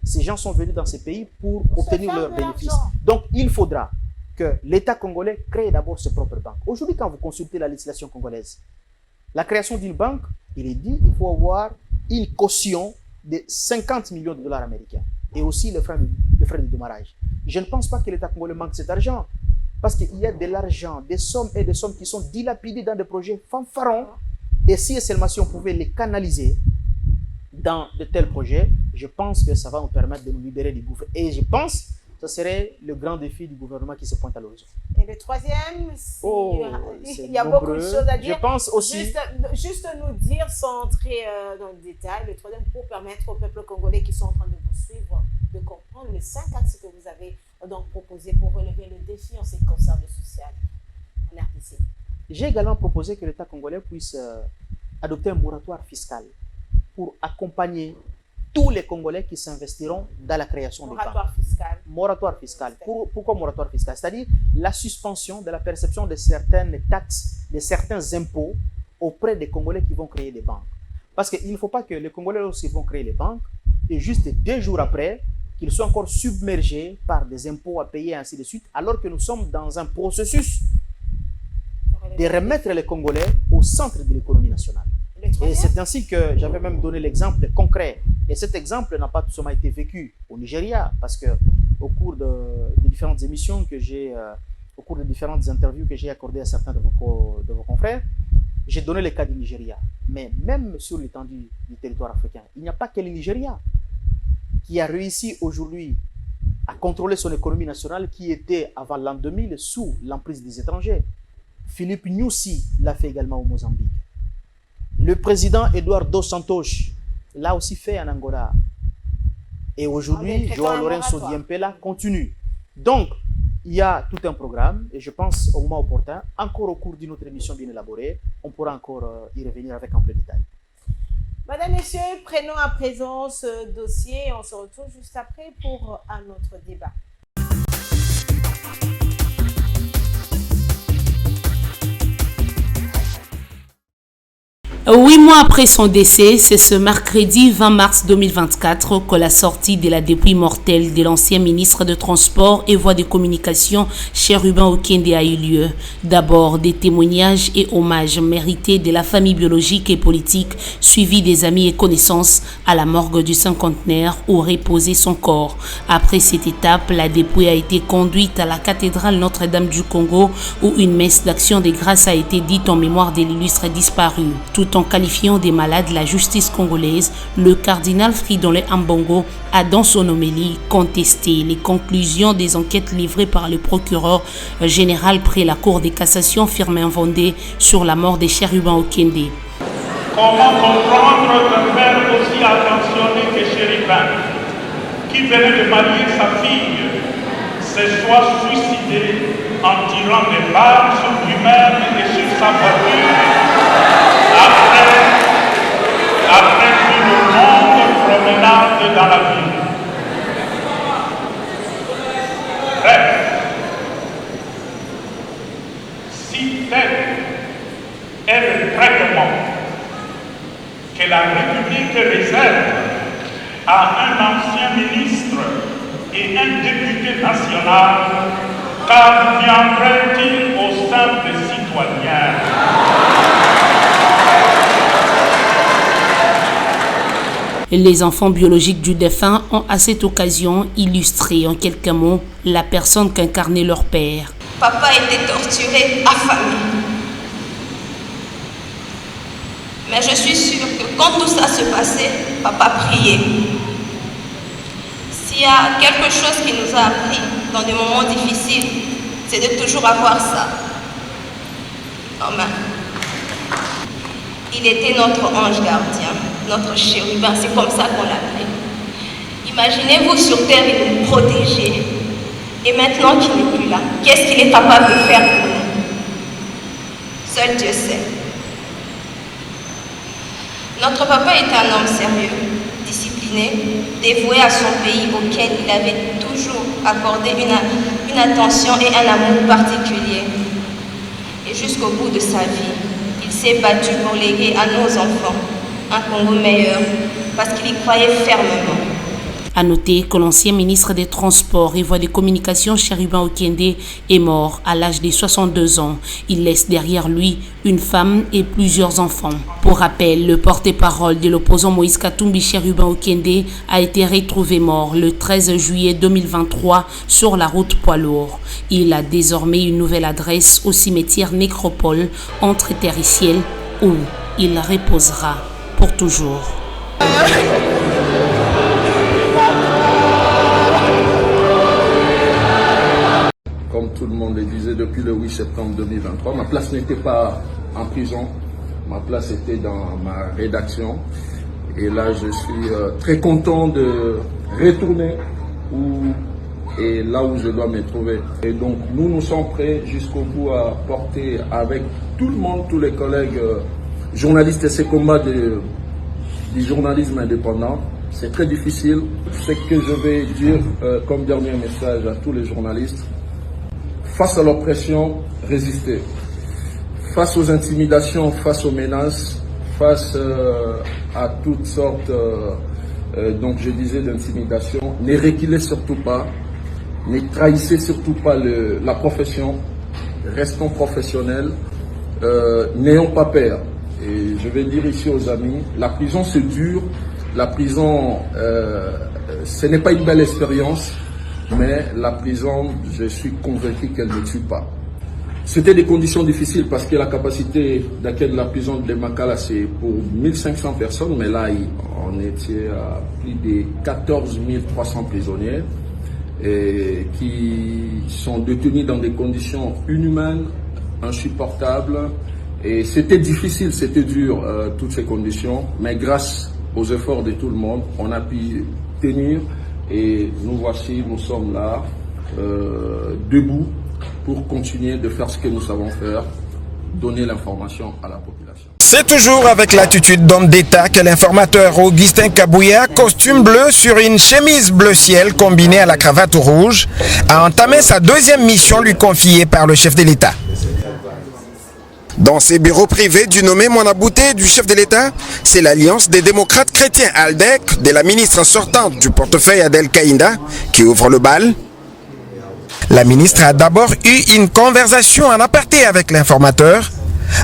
Ces gens sont venus dans ces pays pour obtenir leurs bénéfices. Donc, il faudra que l'État congolais crée d'abord ses propres banques. Aujourd'hui, quand vous consultez la législation congolaise, la création d'une banque, il est dit qu'il faut avoir une caution de 50 millions de dollars américains et aussi les frais de démarrage. Je ne pense pas que l'État congolais manque cet argent parce qu'il y a de l'argent, des sommes et des sommes qui sont dilapidées dans des projets fanfarons Et si et seulement si on pouvait les canaliser dans de tels projets, je pense que ça va nous permettre de nous libérer du gouffre. Et je pense que ce serait le grand défi du gouvernement qui se pointe à l'horizon. Et le troisième, il y a beaucoup de choses à dire. Je pense aussi... Juste nous dire, sans entrer dans le détail, le troisième pour permettre au peuple congolais qui sont en train de vous suivre de comprendre les 5 axes que vous avez donc proposés pour relever le défi en ce qui concerne le social en RDC. J'ai également proposé que l'État congolais puisse adopter un moratoire fiscal pour accompagner tous les Congolais qui s'investiront dans la création des banques. Moratoire fiscal. Pourquoi moratoire fiscal? C'est-à-dire la suspension de la perception de certaines taxes, de certains impôts auprès des Congolais qui vont créer des banques. Parce qu'il ne faut pas que les Congolais, lorsqu'ils vont créer les banques, et juste 2 jours après, qu'ils soient encore submergés par des impôts à payer, ainsi de suite, alors que nous sommes dans un processus de remettre les Congolais au centre de l'économie nationale. Et c'est ainsi que j'avais même donné l'exemple concret. Et cet exemple n'a pas tout seulement été vécu au Nigeria, parce que au cours des différentes émissions que j'ai, au cours des différentes interviews que j'ai accordées à certains de vos confrères, j'ai donné le cas du Nigeria. Mais même sur l'étendue du territoire africain, il n'y a pas que le Nigeria qui a réussi aujourd'hui à contrôler son économie nationale qui était avant l'an 2000 sous l'emprise des étrangers. Philippe Nyusi l'a fait également au Mozambique. Le président Eduardo dos Santos l'a aussi fait en Angola. Et aujourd'hui, João Lourenço Diempela continue. Donc, il y a tout un programme et je pense au moment opportun, encore au cours d'une autre émission bien élaborée, on pourra encore y revenir avec ample détail. Madame, Messieurs, prenons à présent ce dossier et on se retrouve juste après pour un autre débat. 8 mois après son décès, c'est ce mercredi 20 mars 2024 que la sortie de la dépouille mortelle de l'ancien ministre de Transport et Voies de Communication, Chérubin Okende, a eu lieu. D'abord, des témoignages et hommages mérités de la famille biologique et politique, suivis des amis et connaissances à la morgue du cinquantenaire où reposait son corps. Après cette étape, la dépouille a été conduite à la cathédrale Notre-Dame du Congo où une messe d'action de grâce a été dite en mémoire de l'illustre disparu. Tout en qualifiant des malades la justice congolaise, le cardinal Fridolin Ambongo a dans son homélie contesté les conclusions des enquêtes livrées par le procureur général près la Cour de cassation Firmin Vendée sur la mort de Chérubin Okende. Comment comprendre qu'un père aussi attentionné que Chérubin, qui venait de marier sa fille, se soit suicidé en tirant des balles sur lui-même et sur sa voiture après une longue promenade dans la ville. Bref, si tel est le traitement que la République réserve à un ancien ministre et un député national, qu'adviendrait-il au simple citoyen? Les enfants biologiques du défunt ont à cette occasion illustré en quelques mots la personne qu'incarnait leur père. Papa était torturé, affamé. Mais je suis sûre que quand tout ça se passait, papa priait. S'il y a quelque chose qui nous a appris dans des moments difficiles, c'est de toujours avoir ça en main. Il était notre ange gardien, notre chérubin, c'est comme ça qu'on l'appelait. Imaginez-vous sur terre, il nous protégeait. Et maintenant qu'il n'est plus là, qu'est-ce qu'il est capable de faire pour nous? Seul Dieu sait. Notre papa était un homme sérieux, discipliné, dévoué à son pays auquel il avait toujours accordé une attention et un amour particulier. Et jusqu'au bout de sa vie, il s'est battu pour léguer à nos enfants un Congo meilleur, parce qu'il y croyait fermement. À noter que l'ancien ministre des Transports et Voies de Communication, Chérubin Okende, est mort à l'âge de 62 ans. Il laisse derrière lui une femme et plusieurs enfants. Pour rappel, le porte-parole de l'opposant Moïse Katumbi, Chérubin Okende, a été retrouvé mort le 13 juillet 2023 sur la route poids lourd. Il a désormais une nouvelle adresse au cimetière Nécropole entre Terriciel où il reposera pour toujours. Comme tout le monde le disait depuis le 8 septembre 2023, ma place n'était pas en prison, ma place était dans ma rédaction. Et là, je suis très content de retourner là où je dois me trouver. Et donc, nous sommes prêts jusqu'au bout à porter avec tout le monde, tous les collègues journalistes et ces combats du journalisme indépendant. C'est très difficile. Ce que je vais dire comme dernier message à tous les journalistes, face à l'oppression, résistez. Face aux intimidations, face aux menaces, face à toutes sortes, donc je disais, d'intimidation, ne reculez surtout pas, ne trahissez surtout pas la profession, restons professionnels, n'ayons pas peur. Et je vais dire ici aux amis, la prison c'est dur, la prison ce n'est pas une belle expérience, mais la prison, je suis convaincu qu'elle ne tue pas. C'était des conditions difficiles parce que la capacité d'accueil de la prison de Makala, c'est pour 1500 personnes, mais là, on était à plus de 14 300 prisonniers qui sont détenus dans des conditions inhumaines, insupportables. Et c'était difficile, c'était dur, toutes ces conditions, mais grâce aux efforts de tout le monde, on a pu tenir et nous voici, nous sommes là, debout, pour continuer de faire ce que nous savons faire, donner l'information à la population. C'est toujours avec l'attitude d'homme d'État que l'informateur Augustin Kabouya, costume bleu sur une chemise bleu ciel combinée à la cravate rouge, a entamé sa deuxième mission lui confiée par le chef de l'État. Dans ses bureaux privés du nommé Mwanabouté du chef de l'État, c'est l'Alliance des démocrates chrétiens ALDEC de la ministre sortante du portefeuille Adel Kaïnda qui ouvre le bal. La ministre a d'abord eu une conversation en aparté avec l'informateur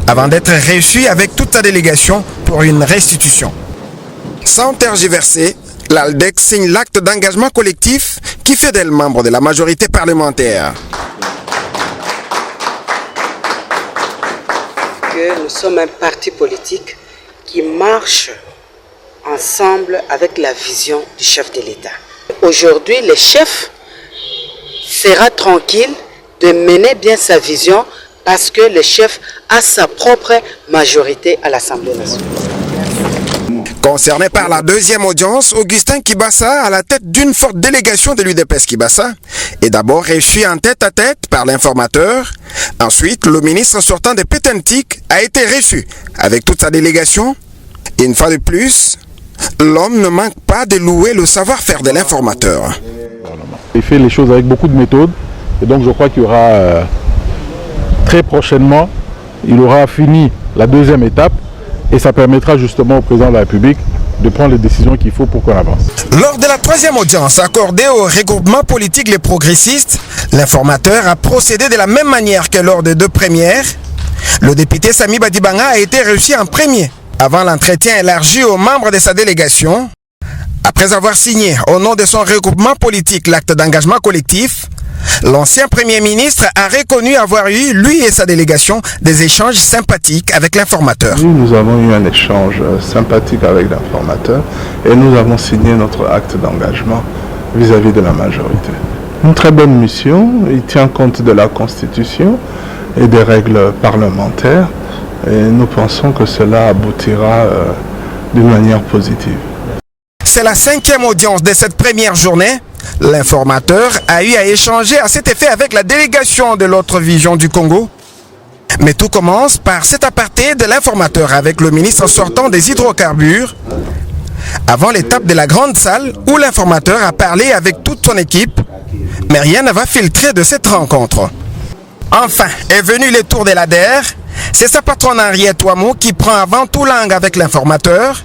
avant d'être reçue avec toute sa délégation pour une restitution. Sans tergiverser, l'ALDEC signe l'acte d'engagement collectif qui fait d'elle membre de la majorité parlementaire. Que nous sommes un parti politique qui marche ensemble avec la vision du chef de l'État. Aujourd'hui, le chef sera tranquille de mener bien sa vision parce que le chef a sa propre majorité à l'Assemblée nationale. Concerné par la deuxième audience, Augustin Kibassa, à la tête d'une forte délégation de l'UDPS Kibassa, est d'abord reçu en tête-à-tête par l'informateur. Ensuite, le ministre sortant de Pétentique a été reçu avec toute sa délégation. Et une fois de plus, l'homme ne manque pas de louer le savoir-faire de l'informateur. Il fait les choses avec beaucoup de méthode et donc je crois qu'il y aura très prochainement, il aura fini la deuxième étape et ça permettra justement au président de la République de prendre les décisions qu'il faut pour qu'on avance. Lors de la troisième audience accordée au regroupement politique Les Progressistes, l'informateur a procédé de la même manière que lors des deux premières. Le député Sami Badibanga a été reçu en premier avant l'entretien élargi aux membres de sa délégation. Après avoir signé au nom de son regroupement politique l'acte d'engagement collectif, l'ancien Premier ministre a reconnu avoir eu, lui et sa délégation, des échanges sympathiques avec l'informateur. Nous avons eu un échange sympathique avec l'informateur et nous avons signé notre acte d'engagement vis-à-vis de la majorité. Une très bonne mission, il tient compte de la Constitution et des règles parlementaires et nous pensons que cela aboutira d'une manière positive. C'est la cinquième audience de cette première journée. L'informateur a eu à échanger à cet effet avec la délégation de l'autre vision du Congo. Mais tout commence par cet aparté de l'informateur avec le ministre sortant des hydrocarbures, avant l'étape de la grande salle où l'informateur a parlé avec toute son équipe, mais rien ne va filtrer de cette rencontre. Enfin est venu le tour de l'ADER. C'est sa patronne Henriette Ouamou qui prend avant tout langue avec l'informateur.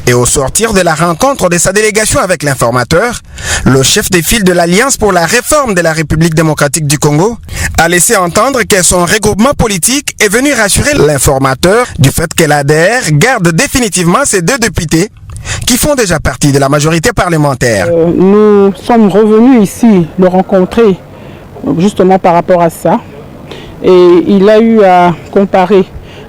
Et au sortir de la rencontre de sa délégation avec l'informateur, le chef de file de l'Alliance pour la réforme de la République démocratique du Congo a laissé entendre que son regroupement politique est venu rassurer l'informateur du fait que l'ADR garde définitivement ses deux députés qui font déjà partie de la majorité parlementaire. Nous sommes revenus ici le rencontrer justement par rapport à ça. Et il a eu à comparer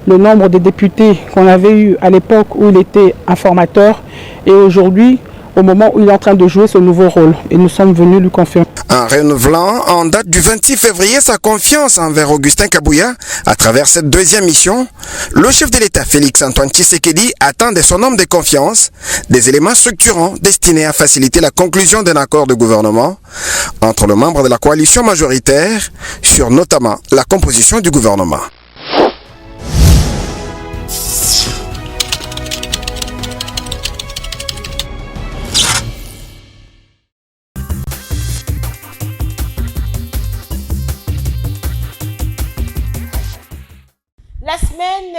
le nombre de députés qu'on avait eu à l'époque où il était informateur et aujourd'hui, au moment où il est en train de jouer ce nouveau rôle. Et nous sommes venus lui confirmer. En renouvelant en date du 26 février sa confiance envers Augustin Kabouya, à travers cette deuxième mission, le chef de l'État Félix-Antoine Tshisekedi attend de son homme de confiance des éléments structurants destinés à faciliter la conclusion d'un accord de gouvernement entre les membres de la coalition majoritaire sur notamment la composition du gouvernement. La semaine,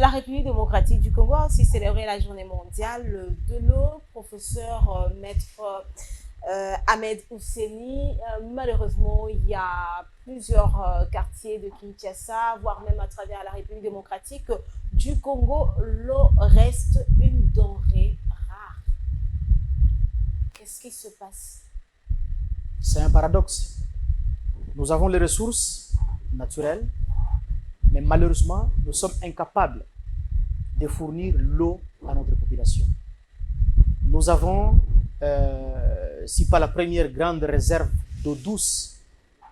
la République démocratique du Congo a aussi célébré la journée mondiale de l'eau. Professeur maître Ahmed Ouseni, malheureusement, il y a plusieurs quartiers de Kinshasa, voire même à travers la République démocratique du Congo, l'eau reste une denrée rare. Qu'est-ce qui se passe? C'est un paradoxe. Nous avons les ressources naturelles, mais malheureusement, nous sommes incapables de fournir l'eau à notre population. Nous avons, si pas la première grande réserve d'eau douce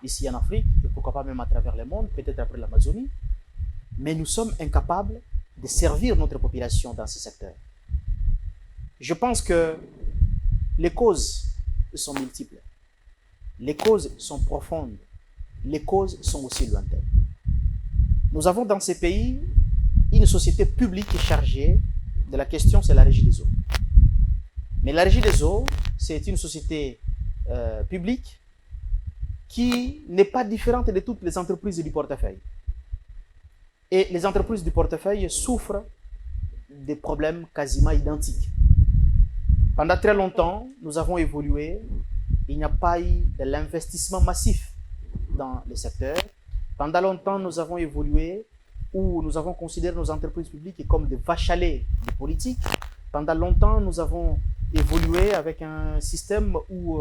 ici en Afrique, et pourquoi pas même à travers le monde, peut-être après l'Amazonie, mais nous sommes incapables de servir notre population dans ce secteur. Je pense que les causes sont multiples. Les causes sont profondes. Les causes sont aussi lointaines. Nous avons dans ces pays une société publique chargée de la question, c'est la Régie des eaux. Mais la Régie des eaux, c'est une société publique qui n'est pas différente de toutes les entreprises du portefeuille. Et les entreprises du portefeuille souffrent des problèmes quasiment identiques. Pendant très longtemps, nous avons évolué. Il n'y a pas eu de l'investissement massif dans le secteur. Pendant longtemps, nous avons évolué où nous avons considéré nos entreprises publiques comme des vaches à lait politiques. Pendant longtemps, nous avons évolué avec un système où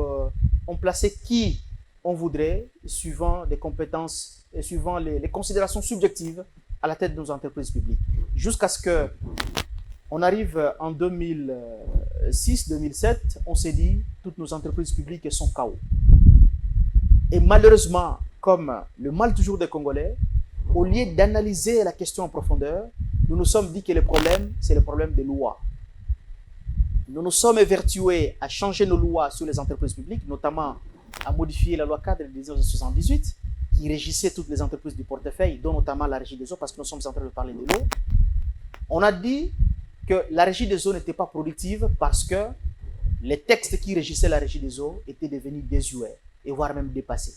on plaçait qui on voudrait, suivant les compétences et suivant les considérations subjectives à la tête de nos entreprises publiques. Jusqu'à ce qu'on arrive en 2006-2007, on s'est dit toutes nos entreprises publiques sont KO. Et malheureusement, comme le mal toujours des Congolais, au lieu d'analyser la question en profondeur, nous nous sommes dit que le problème, c'est le problème des lois. Nous nous sommes évertués à changer nos lois sur les entreprises publiques, notamment à modifier la loi cadre de 1978, qui régissait toutes les entreprises du portefeuille, dont notamment la Régie des eaux, parce que nous sommes en train de parler de l'eau. On a dit que la Régie des eaux n'était pas productive parce que les textes qui régissaient la Régie des eaux étaient devenus désuets, et voire même dépassés.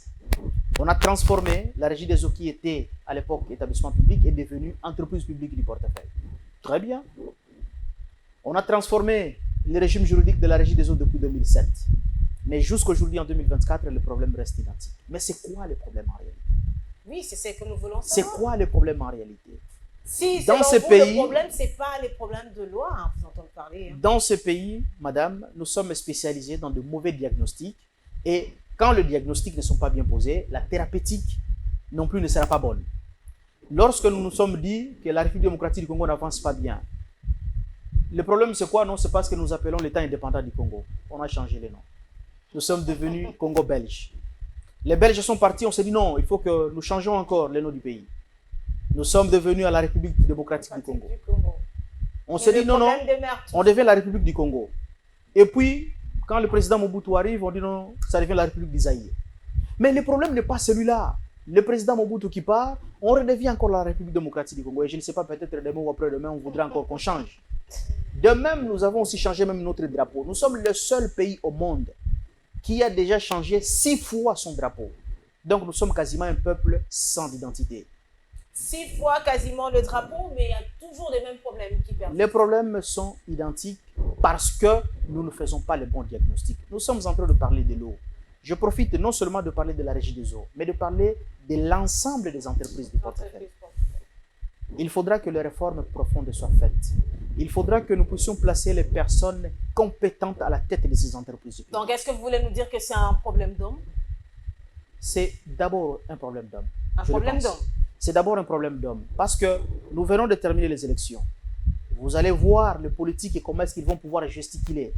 On a transformé la Régie des eaux qui était à l'époque établissement public est devenue entreprise publique du portefeuille. Très bien. On a transformé le régime juridique de la Régie des eaux depuis 2007. Mais jusqu'aujourd'hui, en 2024, le problème reste identique. Mais c'est quoi le problème en réalité? Oui, c'est ce que nous voulons savoir. C'est quoi le problème en réalité? Si dans ce pays, le problème, ce n'est pas les problèmes de loi, hein, vous entendez parler. Hein. Dans ce pays, madame, nous sommes spécialisés dans de mauvais diagnostics. Et quand les diagnostics ne sont pas bien posés, la thérapeutique non plus ne sera pas bonne. Lorsque nous nous sommes dit que la République démocratique du Congo n'avance pas bien, le problème c'est quoi? Non, c'est parce que nous appelons l'État indépendant du Congo. On a changé les noms. Nous sommes devenus Congo belge. Les Belges sont partis, on s'est dit non, il faut que nous changeons encore les noms du pays. Nous sommes devenus à la République démocratique du Congo. On s'est dit non, non, on devient la République du Congo. Et puis, quand le président Mobutu arrive, on dit non, ça devient la République d'Isaïe. Mais le problème n'est pas celui-là. Le président Mobutu qui part, on redevient encore la République démocratique du Congo. Et je ne sais pas, peut-être demain ou après-demain, on voudrait encore qu'on change. De même, nous avons aussi changé même notre drapeau. Nous sommes le seul pays au monde qui a déjà changé 6 fois son drapeau. Donc nous sommes quasiment un peuple sans identité. 6 fois quasiment le drapeau, mais il y a toujours les mêmes problèmes qui persistent. Les problèmes sont identiques parce que nous ne faisons pas les bons diagnostics. Nous sommes en train de parler de l'eau. Je profite non seulement de parler de la Régie des eaux, mais de parler de l'ensemble des entreprises du portefeuille. Il faudra que les réformes profondes soient faites. Il faudra que nous puissions placer les personnes compétentes à la tête de ces entreprises. Donc, est-ce que vous voulez nous dire que c'est un problème d'homme? C'est d'abord un problème d'homme. Un problème d'homme? c'est d'abord un problème d'hommes. Parce que nous venons de terminer les élections. Vous allez voir les politiques et comment est-ce qu'ils vont pouvoir gesticuler.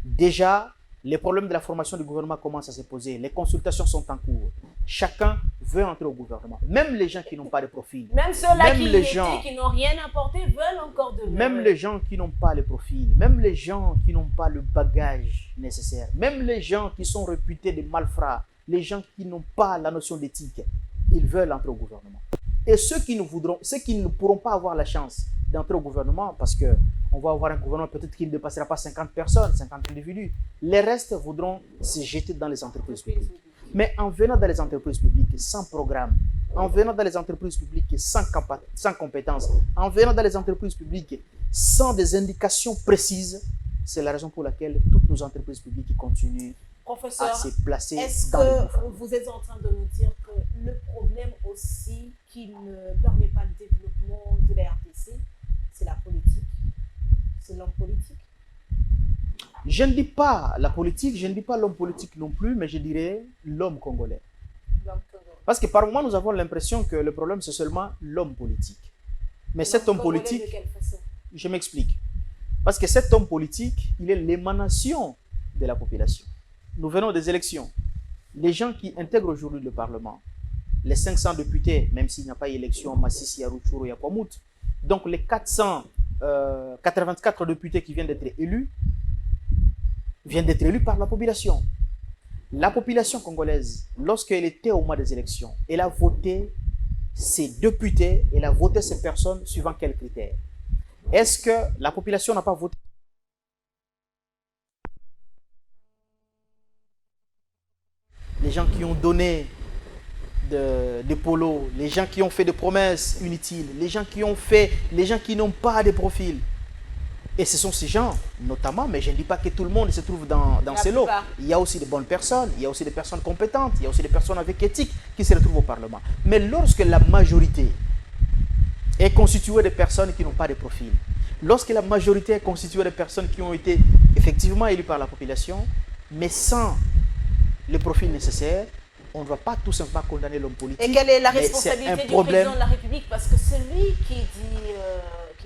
Déjà, les problèmes de la formation du gouvernement commencent à se poser. Les consultations sont en cours. Chacun veut entrer au gouvernement. Même les gens qui n'ont pas de profil. Même ceux-là qui n'ont rien apporté veulent encore devenir. Même les gens qui n'ont pas le profil. Même les gens qui n'ont pas le bagage nécessaire. Même les gens qui sont réputés des malfrats. Les gens qui n'ont pas la notion d'éthique. Ils veulent entrer au gouvernement. Et ceux qui ne pourront pas avoir la chance d'entrer au gouvernement, parce qu'on va avoir un gouvernement peut-être qui ne dépassera pas 50 personnes, 50 individus. Les restes voudront se jeter dans les entreprises publiques. Mais en venant dans les entreprises publiques sans programme, en venant dans les entreprises publiques sans compétences, en venant dans les entreprises publiques sans des indications précises, c'est la raison pour laquelle toutes nos entreprises publiques continuent à se placer dans le est-ce que vous êtes en train de nous dire que le problème aussi qui ne permet pas le développement de la RDC, c'est la politique, c'est l'homme politique? Je ne dis pas la politique, je ne dis pas l'homme politique non plus, mais je dirais l'homme congolais. Parce que par moments, nous avons l'impression que le problème, c'est seulement l'homme politique. Mais cet homme politique, de quelle façon? Je m'explique. Parce que cet homme politique, il est l'émanation de la population. Nous venons des élections. Les gens qui intègrent aujourd'hui le Parlement, les 500 députés, même s'il n'y a pas élection, Massissi, Aruchuru, Yakwamut, donc les 484 députés qui viennent d'être élus par la population. La population congolaise, lorsqu'elle était au mois des élections, elle a voté ses députés, elle a voté ces personnes suivant quels critères? Est-ce que la population n'a pas voté? Les gens qui ont donné des polos, les gens qui ont fait des promesses inutiles, les gens qui n'ont pas de profil. Et ce sont ces gens, notamment, mais je ne dis pas que tout le monde se trouve dans ces lots. Il y a aussi de bonnes personnes, il y a aussi des personnes compétentes, il y a aussi des personnes avec éthique qui se retrouvent au Parlement. Mais lorsque la majorité est constituée de personnes qui n'ont pas de profil, lorsque la majorité est constituée de personnes qui ont été effectivement élues par la population, mais sans le profil nécessaire, on ne va pas tout simplement condamner l'homme politique. Et quelle est la responsabilité du président de la République? Parce que c'est lui qui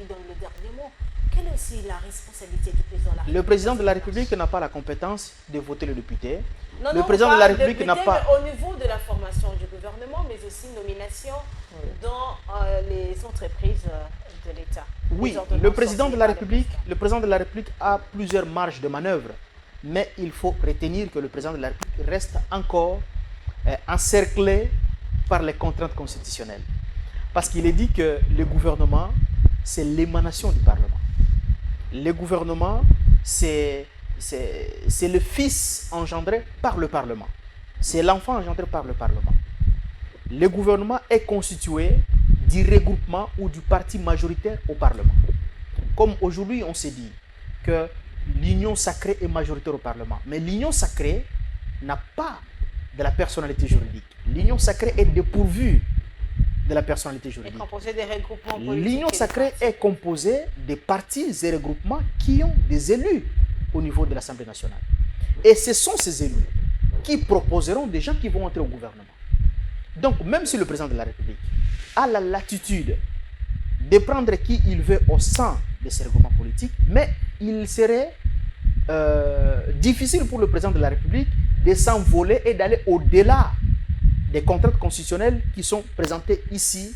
donne le dernier mot. Quelle est aussi la responsabilité du président de la République? Le président de la République n'a pas la compétence de voter le député. Non, le président de la République n'a pas... Au niveau de la formation du gouvernement, mais aussi nomination dans les entreprises de l'État. Oui, le président de la République a plusieurs marges de manœuvre. Mais il faut retenir que le président de la République reste encore encerclé par les contraintes constitutionnelles. Parce qu'il est dit que le gouvernement, c'est l'émanation du Parlement. Le gouvernement, c'est le fils engendré par le Parlement. C'est l'enfant engendré par le Parlement. Le gouvernement est constitué du regroupement ou du parti majoritaire au Parlement. Comme aujourd'hui, on s'est dit que l'union sacrée est majoritaire au Parlement. Mais l'union sacrée n'a pas de la personnalité juridique. L'union sacrée est dépourvue de la personnalité juridique. L'union sacrée est composée des partis et regroupements qui ont des élus au niveau de l'Assemblée nationale. Et ce sont ces élus qui proposeront des gens qui vont entrer au gouvernement. Donc, même si le président de la République a la latitude de prendre qui il veut au sein de ces regroupements politiques, mais il serait difficile pour le président de la République de s'envoler et d'aller au-delà des contraintes constitutionnelles qui sont présentées ici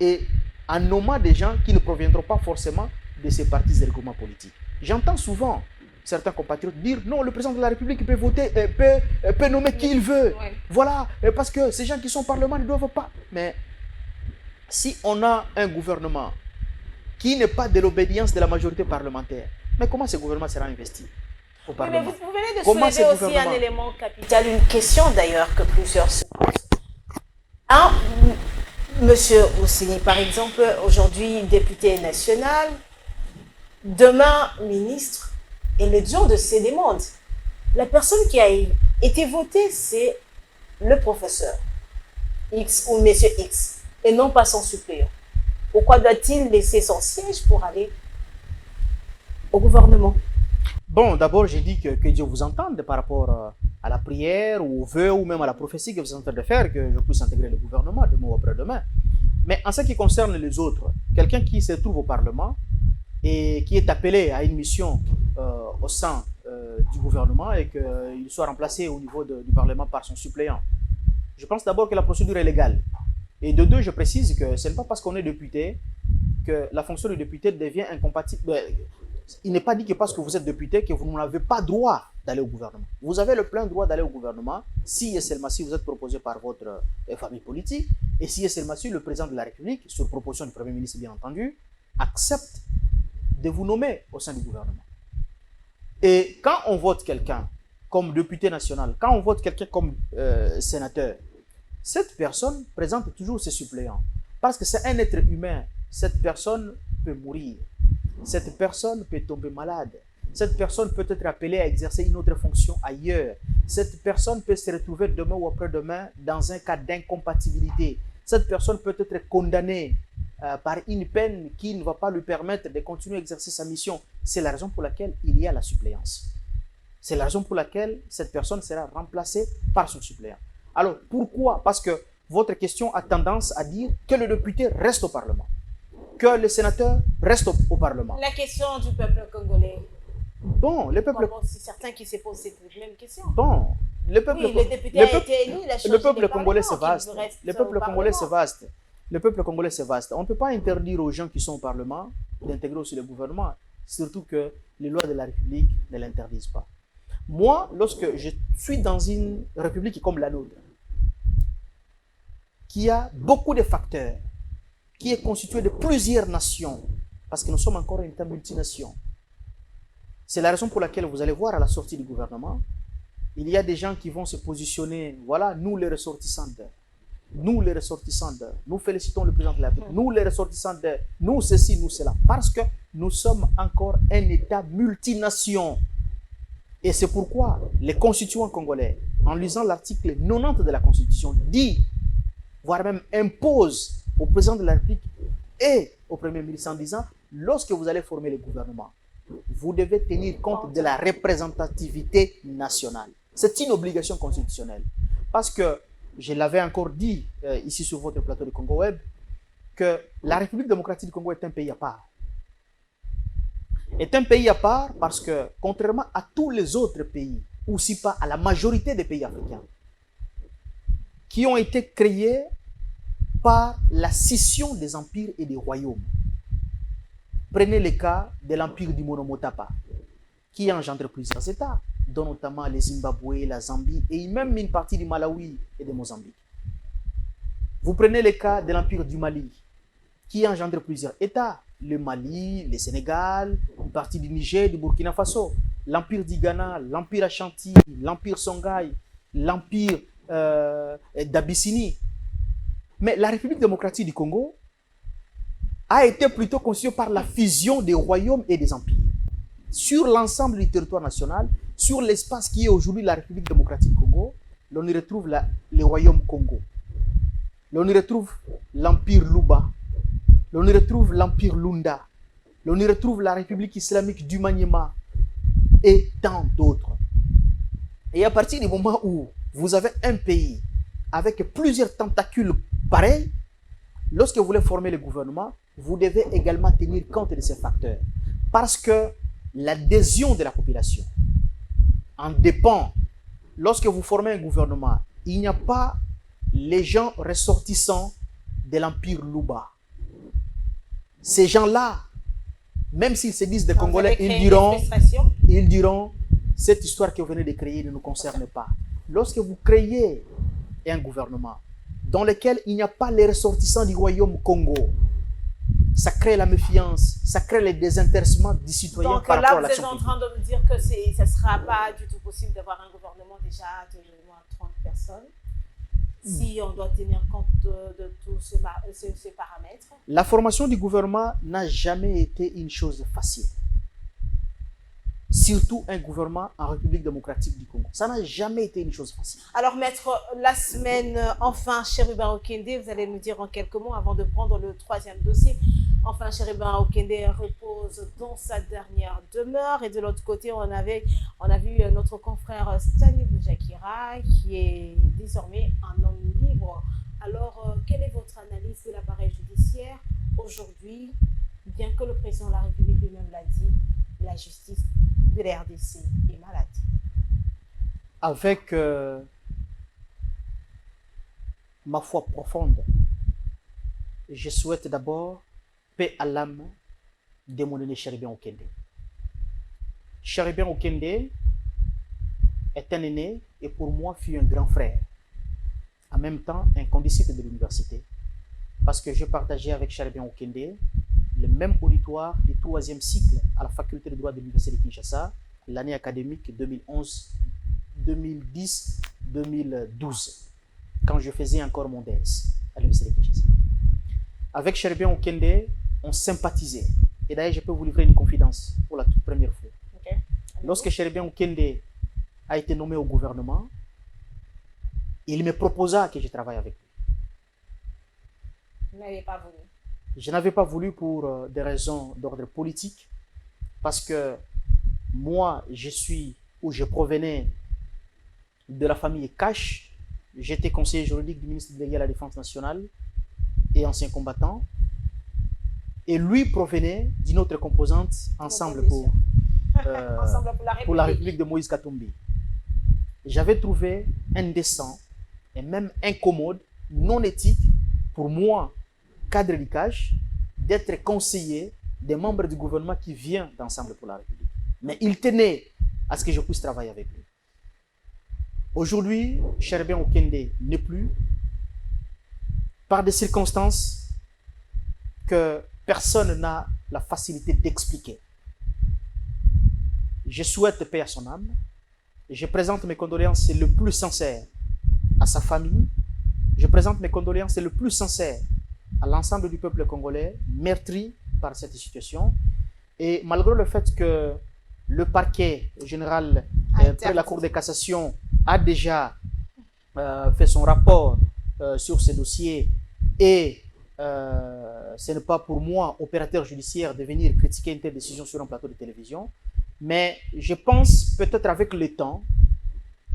et en nommant des gens qui ne proviendront pas forcément de ces partis et regroupements politiques. J'entends souvent certains compatriotes dire non, le président de la République peut voter, peut nommer qui il veut. Ouais. Voilà, parce que ces gens qui sont au Parlement ne doivent pas. Mais si on a un gouvernement qui n'est pas de l'obédience de la majorité parlementaire, mais comment ce gouvernement sera investi au Parlement? Oui, mais vous venez de soulever aussi un élément capital, une question d'ailleurs que plusieurs se posent. Monsieur Ossini, par exemple, aujourd'hui député national, demain ministre, et le jour de ces demandes, la personne qui a été votée, c'est le professeur X ou monsieur X, et non pas son suppléant. Pourquoi doit-il laisser son siège pour aller au gouvernement? Bon, d'abord, j'ai dit que Dieu vous entende par rapport à la prière, ou au vœu, ou même à la prophétie que vous êtes en train de faire, que je puisse intégrer le gouvernement demain ou après-demain. Mais en ce qui concerne les autres, quelqu'un qui se trouve au Parlement et qui est appelé à une mission au sein du gouvernement et qu'il soit remplacé au niveau du Parlement par son suppléant, je pense d'abord que la procédure est légale. Et de deux, je précise que ce n'est pas parce qu'on est député que la fonction de député devient incompatible. Il n'est pas dit que parce que vous êtes député que vous n'avez pas droit d'aller au gouvernement. Vous avez le plein droit d'aller au gouvernement si et seulement si vous êtes proposé par votre famille politique et si et seulement si le président de la République, sur proposition du Premier ministre bien entendu, accepte de vous nommer au sein du gouvernement. Et quand on vote quelqu'un comme député national, quand on vote quelqu'un comme sénateur, cette personne présente toujours ses suppléants. Parce que c'est un être humain. Cette personne peut mourir. Cette personne peut tomber malade. Cette personne peut être appelée à exercer une autre fonction ailleurs. Cette personne peut se retrouver demain ou après-demain dans un cas d'incompatibilité. Cette personne peut être condamnée par une peine qui ne va pas lui permettre de continuer à exercer sa mission. C'est la raison pour laquelle il y a la suppléance. C'est la raison pour laquelle cette personne sera remplacée par son suppléant. Alors, pourquoi? Parce que votre question a tendance à dire que le député reste au Parlement, que le sénateur reste au Parlement. La question du peuple congolais. Bon, le peuple... C'est certains qui se posent cette même question. Bon, le peuple... Oui, le député a été élu, il a changé le peuple de congolais, c'est parlement, vaste. qu'il reste Le peuple au congolais, c'est Parlement. vaste. Le peuple congolais, c'est vaste. On ne peut pas interdire aux gens qui sont au Parlement d'intégrer aussi le gouvernement, surtout que les lois de la République ne l'interdisent pas. Moi, lorsque je suis dans une république comme la nôtre, qui a beaucoup de facteurs, qui est constituée de plusieurs nations, parce que nous sommes encore une État multination. C'est la raison pour laquelle vous allez voir à la sortie du gouvernement, il y a des gens qui vont se positionner, voilà, nous les ressortissants de, nous félicitons le président de la République, nous les ressortissants de, nous ceci, nous cela, parce que nous sommes encore un État multination. Et c'est pourquoi les constituants congolais, en lisant l'article 90 de la Constitution, dit, voire même impose au président de la République et au Premier ministre en disant, lorsque vous allez former le gouvernement, vous devez tenir compte de la représentativité nationale. C'est une obligation constitutionnelle. Parce que, je l'avais encore dit ici sur votre plateau de Congo Web, que la République démocratique du Congo est un pays à part. Est un pays à part parce que, contrairement à tous les autres pays, ou si pas à la majorité des pays africains, qui ont été créés par la scission des empires et des royaumes. Prenez le cas de l'empire du Monomotapa, qui a engendré plusieurs États, dont notamment le Zimbabwe, la Zambie et même une partie du Malawi et de Mozambique. Vous prenez le cas de l'empire du Mali, qui a engendré plusieurs États, le Mali, le Sénégal, une partie du Niger, du Burkina Faso, l'empire du Ghana, l'empire Ashanti, l'empire Songhai, l'empire d'Abyssinie. Mais la République démocratique du Congo a été plutôt constituée par la fusion des royaumes et des empires. Sur l'ensemble du territoire national, sur l'espace qui est aujourd'hui la République démocratique du Congo, l'on y retrouve le royaume Congo. L'on y retrouve l'empire Luba. L'on y retrouve l'empire Lunda. L'on y retrouve la République islamique du Maniema et tant d'autres. Et à partir du moment où vous avez un pays avec plusieurs tentacules pareils, lorsque vous voulez former le gouvernement, vous devez également tenir compte de ces facteurs. Parce que l'adhésion de la population en dépend. Lorsque vous formez un gouvernement, il n'y a pas les gens ressortissants de l'empire Luba. Ces gens-là, même s'ils se disent des Congolais, ils diront, cette histoire que vous venez de créer ne nous concerne pas. Lorsque vous créez un gouvernement dans lequel il n'y a pas les ressortissants du royaume Congo, ça crée la méfiance, ça crée le désintéressement du citoyen par rapport à l'action publique. Donc là, vous êtes en train de me dire que ça ne sera pas du tout possible d'avoir un gouvernement déjà de moins 30 personnes, si on doit tenir compte de tous ces paramètres. La formation du gouvernement n'a jamais été une chose facile. surtout un gouvernement en République démocratique du Congo. Ça n'a jamais été une chose facile. Alors, maître, la semaine, enfin, Chérubin Okende, vous allez nous dire en quelques mots avant de prendre le troisième dossier. Enfin, Chérubin Okende repose dans sa dernière demeure. Et de l'autre côté, on a vu notre confrère Stanley Boujakira, qui est désormais un homme libre. Alors, quelle est votre analyse de l'appareil judiciaire aujourd'hui, bien que le président de la République lui-même l'a dit, la justice de la RDC est malade? Avec ma foi profonde, je souhaite d'abord paix à l'âme de mon aîné Chérubin Okende. Chérubin Okende est un aîné et pour moi fut un grand frère. En même temps, un condisciple de l'université. Parce que je partageais avec Chérubin Okende le même auditoire du 3e cycle à la faculté de droit de l'université de Kinshasa, l'année académique 2011-2010-2012, quand je faisais encore mon DS à l'université de Kinshasa. Avec Chérubin Okende, on sympathisait. Et d'ailleurs, je peux vous livrer une confidence pour la toute première fois. Okay. Lorsque Chérubin Okende a été nommé au gouvernement, il me proposa que je travaille avec lui. Vous n'avez pas voulu? Je n'avais pas voulu pour des raisons d'ordre politique, parce que moi, je provenais de la famille Cash. J'étais conseiller juridique du ministre délégué à la Défense nationale et ancien combattant. Et lui provenait d'une autre composante, Ensemble pour la République de Moïse Katumbi. J'avais trouvé indécent et même incommode, non éthique, pour moi, cadre du CAJ, d'être conseiller des membres du gouvernement qui vient d'Ensemble pour la République. Mais il tenait à ce que je puisse travailler avec lui. Aujourd'hui, Chérubin Okende n'est plus, par des circonstances que personne n'a la facilité d'expliquer. Je souhaite paix à son âme. Je présente mes condoléances le plus sincères à sa famille. Je présente mes condoléances le plus sincères à l'ensemble du peuple congolais, meurtri par cette situation. Et malgré le fait que le parquet général près la Cour de cassation a déjà fait son rapport sur ce dossier et ce n'est pas pour moi, opérateur judiciaire, de venir critiquer une telle décision sur un plateau de télévision. Mais je pense peut-être avec le temps,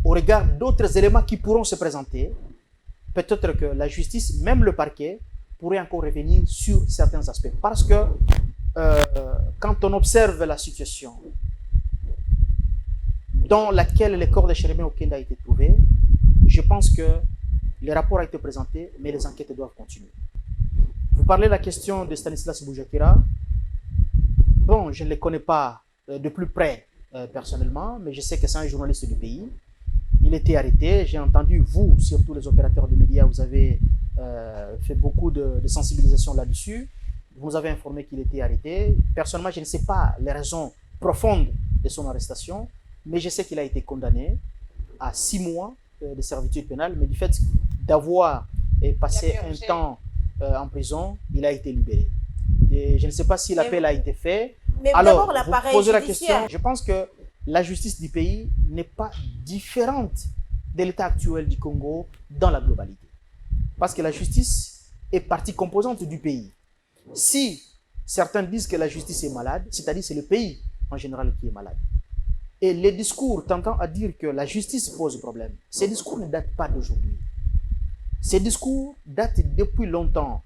au regard d'autres éléments qui pourront se présenter, peut-être que la justice, même le parquet, pourrait encore revenir sur certains aspects. Parce que quand on observe la situation dans laquelle le corps de Chérubin Okende a été trouvé, je pense que le rapport a été présenté, mais les enquêtes doivent continuer. Vous parlez de la question de Stanislas Boujakira. Bon, je ne le connais pas de plus près personnellement, mais je sais que c'est un journaliste du pays. Il était arrêté. J'ai entendu, vous, surtout les opérateurs de médias, vous avez fait beaucoup de sensibilisation là-dessus. Vous nous avez informé qu'il était arrêté. Personnellement, je ne sais pas les raisons profondes de son arrestation, mais je sais qu'il a été condamné à 6 mois de servitude pénale, mais du fait d'avoir passé un temps en prison, il a été libéré. Et je ne sais pas si l'appel a été fait. Mais alors, l'appareil vous posez la judiciaire. question. Je pense que la justice du pays n'est pas différente de l'état actuel du Congo dans la globalité. Parce que la justice est partie composante du pays. Si certains disent que la justice est malade, c'est-à-dire c'est le pays en général qui est malade. Et les discours tentant à dire que la justice pose problème, ces discours ne datent pas d'aujourd'hui. Ces discours datent depuis longtemps.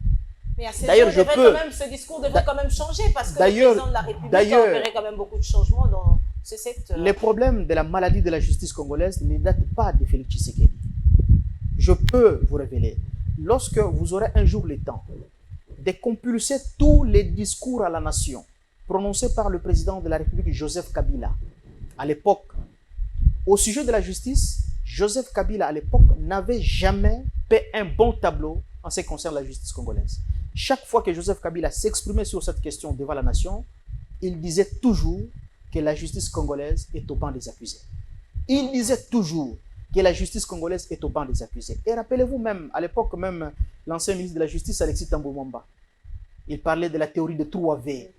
Mais d'ailleurs, ce discours devrait quand même changer parce que le président de la République a opéré quand même beaucoup de changements dans ce secteur. Les problèmes de la maladie de la justice congolaise ne datent pas de Félix Tshisekedi. Je peux vous révéler, lorsque vous aurez un jour le temps de compulser tous les discours à la nation prononcés par le président de la République, Joseph Kabila, à l'époque, au sujet de la justice, Joseph Kabila, à l'époque, n'avait jamais fait un bon tableau en ce qui concerne la justice congolaise. Chaque fois que Joseph Kabila s'exprimait sur cette question devant la nation, il disait toujours que la justice congolaise est au banc des accusés. Il disait toujours que la justice congolaise est au banc des accusés. Et rappelez-vous même, à l'époque même, l'ancien ministre de la Justice, Alexis Tambou Mwamba, il parlait de la théorie de 3V.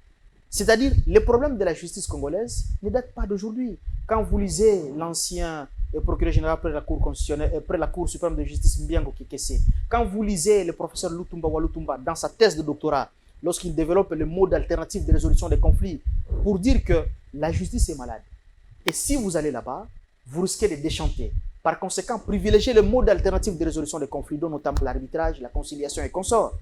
C'est-à-dire, les problèmes de la justice congolaise ne datent pas d'aujourd'hui. Quand vous lisez l'ancien procureur général près la Cour constitutionnelle, près la Cour suprême de justice Mbiango Kekese, quand vous lisez le professeur Lutumba Walutumba dans sa thèse de doctorat, lorsqu'il développe le mode alternatif de résolution des conflits, pour dire que la justice est malade. Et si vous allez là-bas, vous risquez de déchanter. Par conséquent, privilégiez le mode alternatif de résolution des conflits, dont notamment l'arbitrage, la conciliation et consorts.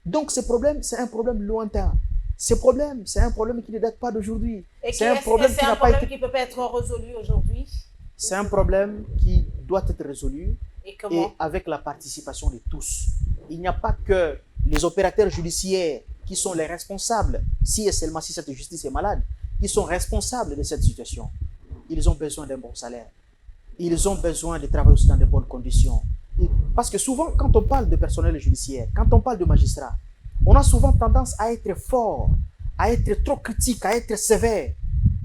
Donc ce problème, c'est un problème lointain. Ce problème, c'est un problème qui ne date pas d'aujourd'hui. C'est un problème qui peut pas être résolu aujourd'hui. C'est un problème qui doit être résolu et avec la participation de tous. Il n'y a pas que les opérateurs judiciaires qui sont les responsables, si et seulement si cette justice est malade, qui sont responsables de cette situation. Ils ont besoin d'un bon salaire. Ils ont besoin de travailler aussi dans de bonnes conditions. Parce que souvent, quand on parle de personnel judiciaire, quand on parle de magistrats, on a souvent tendance à être fort, à être trop critique, à être sévère.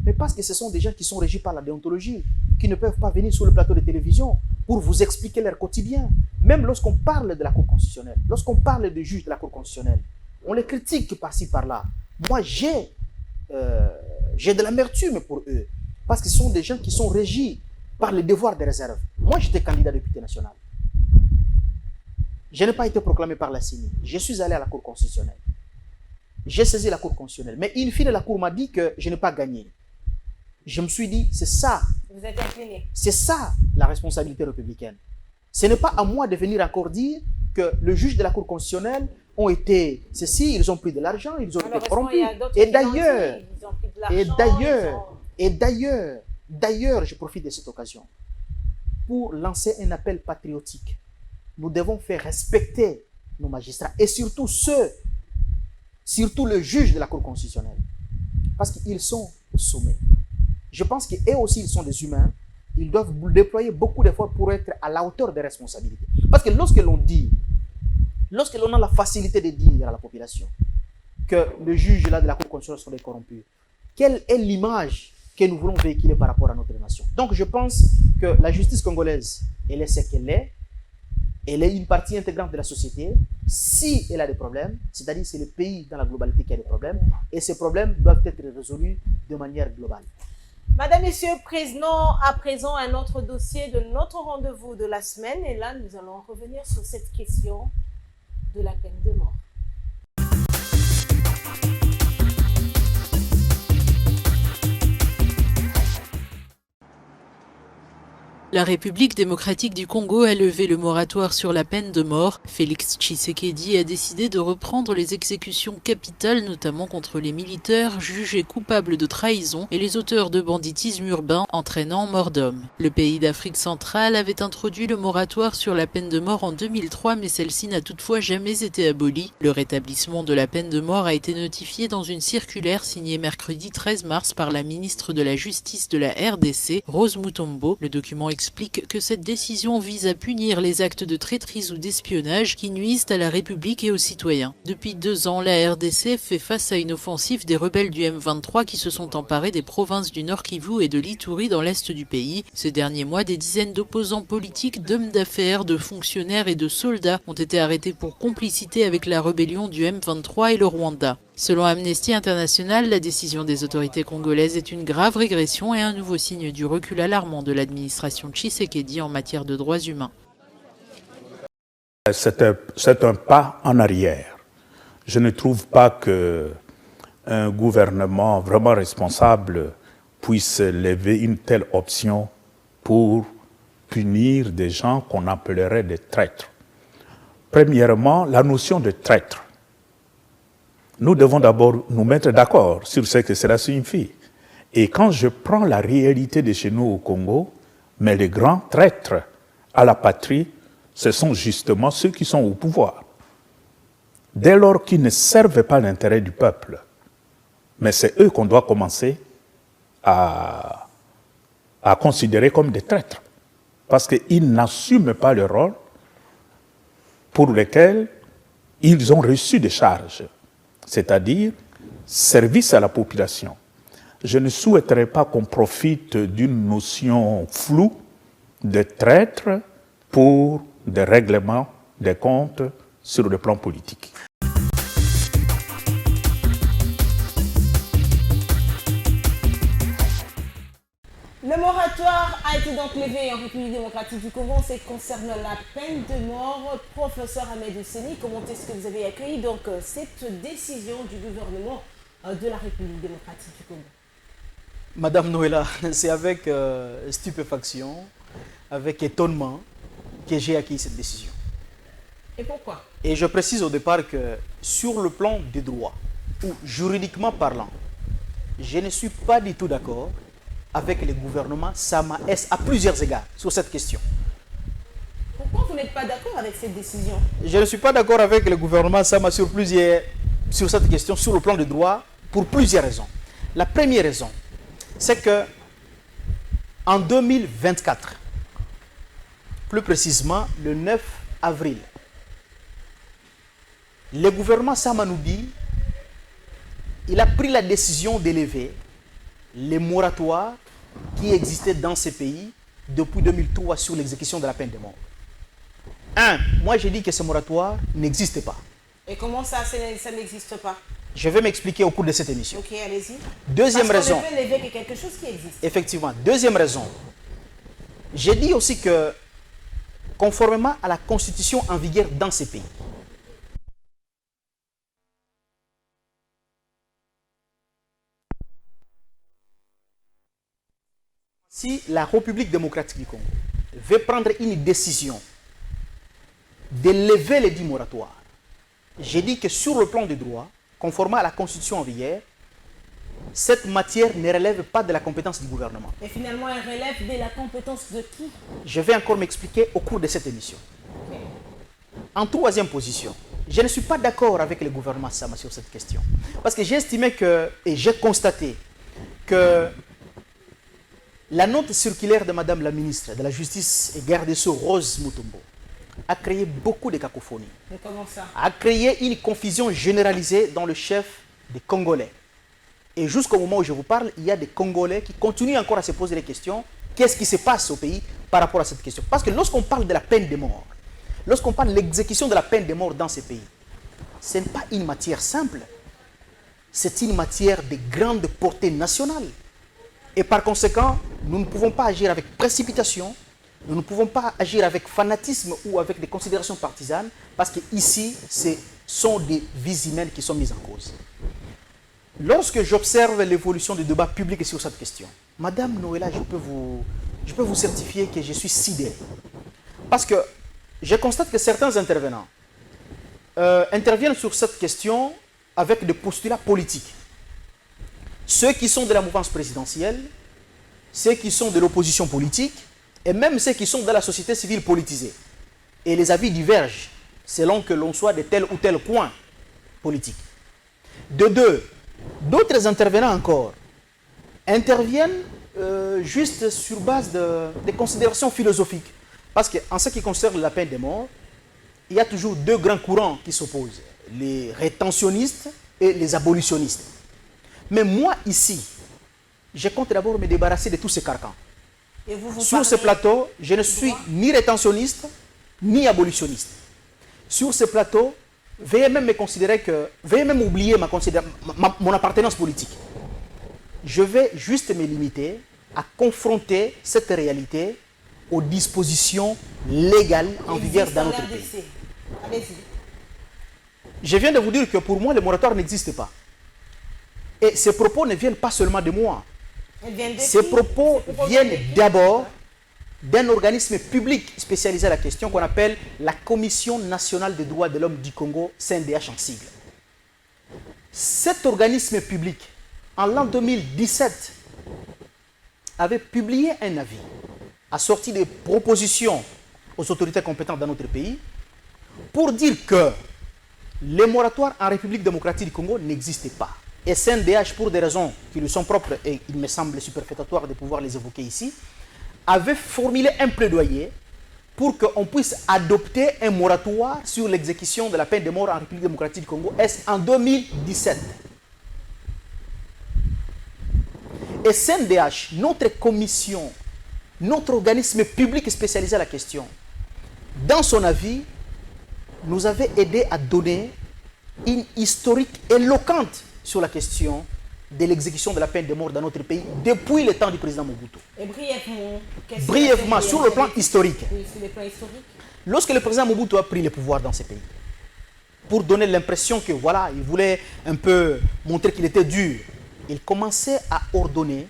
Mais parce que ce sont des gens qui sont régis par la déontologie, qui ne peuvent pas venir sur le plateau de télévision pour vous expliquer leur quotidien. Même lorsqu'on parle de la Cour constitutionnelle, lorsqu'on parle des juges de la Cour constitutionnelle, on les critique par-ci, par-là. Moi, j'ai de l'amertume pour eux, parce que ce sont des gens qui sont régis par le devoir de réserve. Moi, j'étais candidat député national. Je n'ai pas été proclamé par la CENI. Je suis allé à la Cour constitutionnelle. J'ai saisi la Cour constitutionnelle. Mais in fine, la Cour m'a dit que je n'ai pas gagné. Je me suis dit, c'est ça. Vous êtes incliné. C'est ça la responsabilité républicaine. Ce n'est pas à moi de venir encore dire que le juge de la Cour constitutionnelle ont été ceci, ils ont pris de l'argent, ils ont été corrompus. Et d'ailleurs, je profite de cette occasion pour lancer un appel patriotique. Nous devons faire respecter nos magistrats et surtout le juge de la Cour constitutionnelle, parce qu'ils sont au sommet. Je pense qu'eux aussi, ils sont des humains. Ils doivent déployer beaucoup d'efforts pour être à la hauteur des responsabilités. Parce que lorsque l'on a la facilité de dire à la population que le juge de la Cour constitutionnelle sont des corrompus, quelle est l'image que nous voulons véhiculer par rapport à notre nation? Donc je pense que la justice congolaise, elle est ce qu'elle est. Elle est une partie intégrante de la société. Si elle a des problèmes, c'est-à-dire c'est le pays dans la globalité qui a des problèmes, et ces problèmes doivent être résolus de manière globale. Madame, Messieurs, président, à présent un autre dossier de notre rendez-vous de la semaine. Et là, nous allons revenir sur cette question de la peine de mort. La République démocratique du Congo a levé le moratoire sur la peine de mort. Félix Tshisekedi a décidé de reprendre les exécutions capitales, notamment contre les militaires jugés coupables de trahison et les auteurs de banditisme urbain entraînant mort d'homme. Le pays d'Afrique centrale avait introduit le moratoire sur la peine de mort en 2003, mais celle-ci n'a toutefois jamais été abolie. Le rétablissement de la peine de mort a été notifié dans une circulaire signée mercredi 13 mars par la ministre de la Justice de la RDC, Rose Mutombo. Le document explique que cette décision vise à punir les actes de traîtrise ou d'espionnage qui nuisent à la République et aux citoyens. Depuis 2 ans, la RDC fait face à une offensive des rebelles du M23 qui se sont emparés des provinces du Nord Kivu et de l'Ituri dans l'est du pays. Ces derniers mois, des dizaines d'opposants politiques, d'hommes d'affaires, de fonctionnaires et de soldats ont été arrêtés pour complicité avec la rébellion du M23 et le Rwanda. Selon Amnesty International, la décision des autorités congolaises est une grave régression et un nouveau signe du recul alarmant de l'administration Tshisekedi en matière de droits humains. C'est un pas en arrière. Je ne trouve pas qu'un gouvernement vraiment responsable puisse lever une telle option pour punir des gens qu'on appellerait des traîtres. Premièrement, la notion de traître. Nous devons d'abord nous mettre d'accord sur ce que cela signifie. Et quand je prends la réalité de chez nous au Congo, mais les grands traîtres à la patrie, ce sont justement ceux qui sont au pouvoir. Dès lors qu'ils ne servent pas l'intérêt du peuple, mais c'est eux qu'on doit commencer à considérer comme des traîtres, parce qu'ils n'assument pas le rôle pour lequel ils ont reçu des charges, c'est-à-dire service à la population. Je ne souhaiterais pas qu'on profite d'une notion floue de traître pour des règlements des comptes sur le plan politique. Le moratoire a été donc levé en République démocratique du Congo. C'est concernant la peine de mort. Professeur Ahmed Osseni, comment est-ce que vous avez accueilli donc cette décision du gouvernement de la République démocratique du Congo? Madame Noëlla, c'est avec stupéfaction, avec étonnement que j'ai accueilli cette décision. Et pourquoi? Et je précise au départ que sur le plan des droits, ou juridiquement parlant, je ne suis pas du tout d'accord avec le gouvernement Sama S à plusieurs égards sur cette question. Pourquoi vous n'êtes pas d'accord avec cette décision? Je ne suis pas d'accord avec le gouvernement Sama sur cette question, sur le plan des droits, pour plusieurs raisons. La première raison, c'est que en 2024, plus précisément le 9 avril, le gouvernement Sama nous dit il a pris la décision d'élever les moratoires qui existaient dans ces pays depuis 2003 sur l'exécution de la peine de mort. Moi j'ai dit que ce moratoire n'existe pas. Et comment ça n'existe pas? Je vais m'expliquer au cours de cette émission. Ok, allez-y. Deuxième raison. Parce qu'on ne peut lever que quelque chose qui existe. Effectivement. Deuxième raison. J'ai dit aussi que, conformément à la constitution en vigueur dans ces pays, si la République démocratique du Congo veut prendre une décision de lever les 10 moratoires, j'ai dit que sur le plan des droits, conformément à la constitution en vigueur, cette matière ne relève pas de la compétence du gouvernement. Et finalement, elle relève de la compétence de qui? Je vais encore m'expliquer au cours de cette émission. Okay. En troisième position, je ne suis pas d'accord avec le gouvernement Sama sur cette question. Parce que j'ai estimé que, et j'ai constaté que la note circulaire de Madame la ministre de la Justice et garde des Sceaux, Rose Mutombo, a créé beaucoup de cacophonie. Mais comment ça? A créé une confusion généralisée dans le chef des Congolais. Et jusqu'au moment où je vous parle, il y a des Congolais qui continuent encore à se poser des questions. Qu'est-ce qui se passe au pays par rapport à cette question? Parce que lorsqu'on parle de la peine de mort, lorsqu'on parle de l'exécution de la peine de mort dans ces pays, ce n'est pas une matière simple. C'est une matière de grande portée nationale. Et par conséquent, nous ne pouvons pas agir avec précipitation, nous ne pouvons pas agir avec fanatisme ou avec des considérations partisanes, parce qu'ici, ce sont des vies humaines qui sont mises en cause. Lorsque j'observe l'évolution du débat public sur cette question, Madame Noëlla, je peux vous certifier que je suis sidéré. Parce que je constate que certains intervenants interviennent sur cette question avec des postulats politiques. Ceux qui sont de la mouvance présidentielle, ceux qui sont de l'opposition politique, et même ceux qui sont de la société civile politisée. Et les avis divergent selon que l'on soit de tel ou tel coin politique. De deux, d'autres intervenants encore interviennent juste sur base de considérations philosophiques. Parce qu'en ce qui concerne la peine de mort, il y a toujours deux grands courants qui s'opposent, les rétentionnistes et les abolitionnistes. Mais moi, ici, je compte d'abord me débarrasser de tous ces carcans. Sur ce plateau, je ne suis ni rétentionniste, ni abolitionniste. Sur ce plateau, veuillez même me considérer que... Veuillez même oublier mon appartenance politique. Je vais juste me limiter à confronter cette réalité aux dispositions légales en vigueur dans notre pays. Allez-y. Je viens de vous dire que pour moi, le moratoire n'existe pas. Et ces propos ne viennent pas seulement de moi. Ces propos viennent d'abord d'un organisme public spécialisé à la question qu'on appelle la Commission nationale des droits de l'homme du Congo, CNDH en sigle. Cet organisme public, en l'an 2017, avait publié un avis, a sorti des propositions aux autorités compétentes dans notre pays pour dire que les moratoires en République démocratique du Congo n'existaient pas. Et CNDH, pour des raisons qui lui sont propres et il me semble superfétatoire de pouvoir les évoquer ici, avait formulé un plaidoyer pour qu'on puisse adopter un moratoire sur l'exécution de la peine de mort en République démocratique du Congo, en 2017. Et CNDH, notre commission, notre organisme public spécialisé à la question, dans son avis, nous avait aidé à donner une historique éloquente sur la question de l'exécution de la peine de mort dans notre pays depuis le temps du président Mobutu. Et Brièvement, sur le plan historique. Oui, sur le plan historique. Lorsque le président Mobutu a pris le pouvoir dans ce pays, pour donner l'impression que voilà, il voulait un peu montrer qu'il était dur, il commençait à ordonner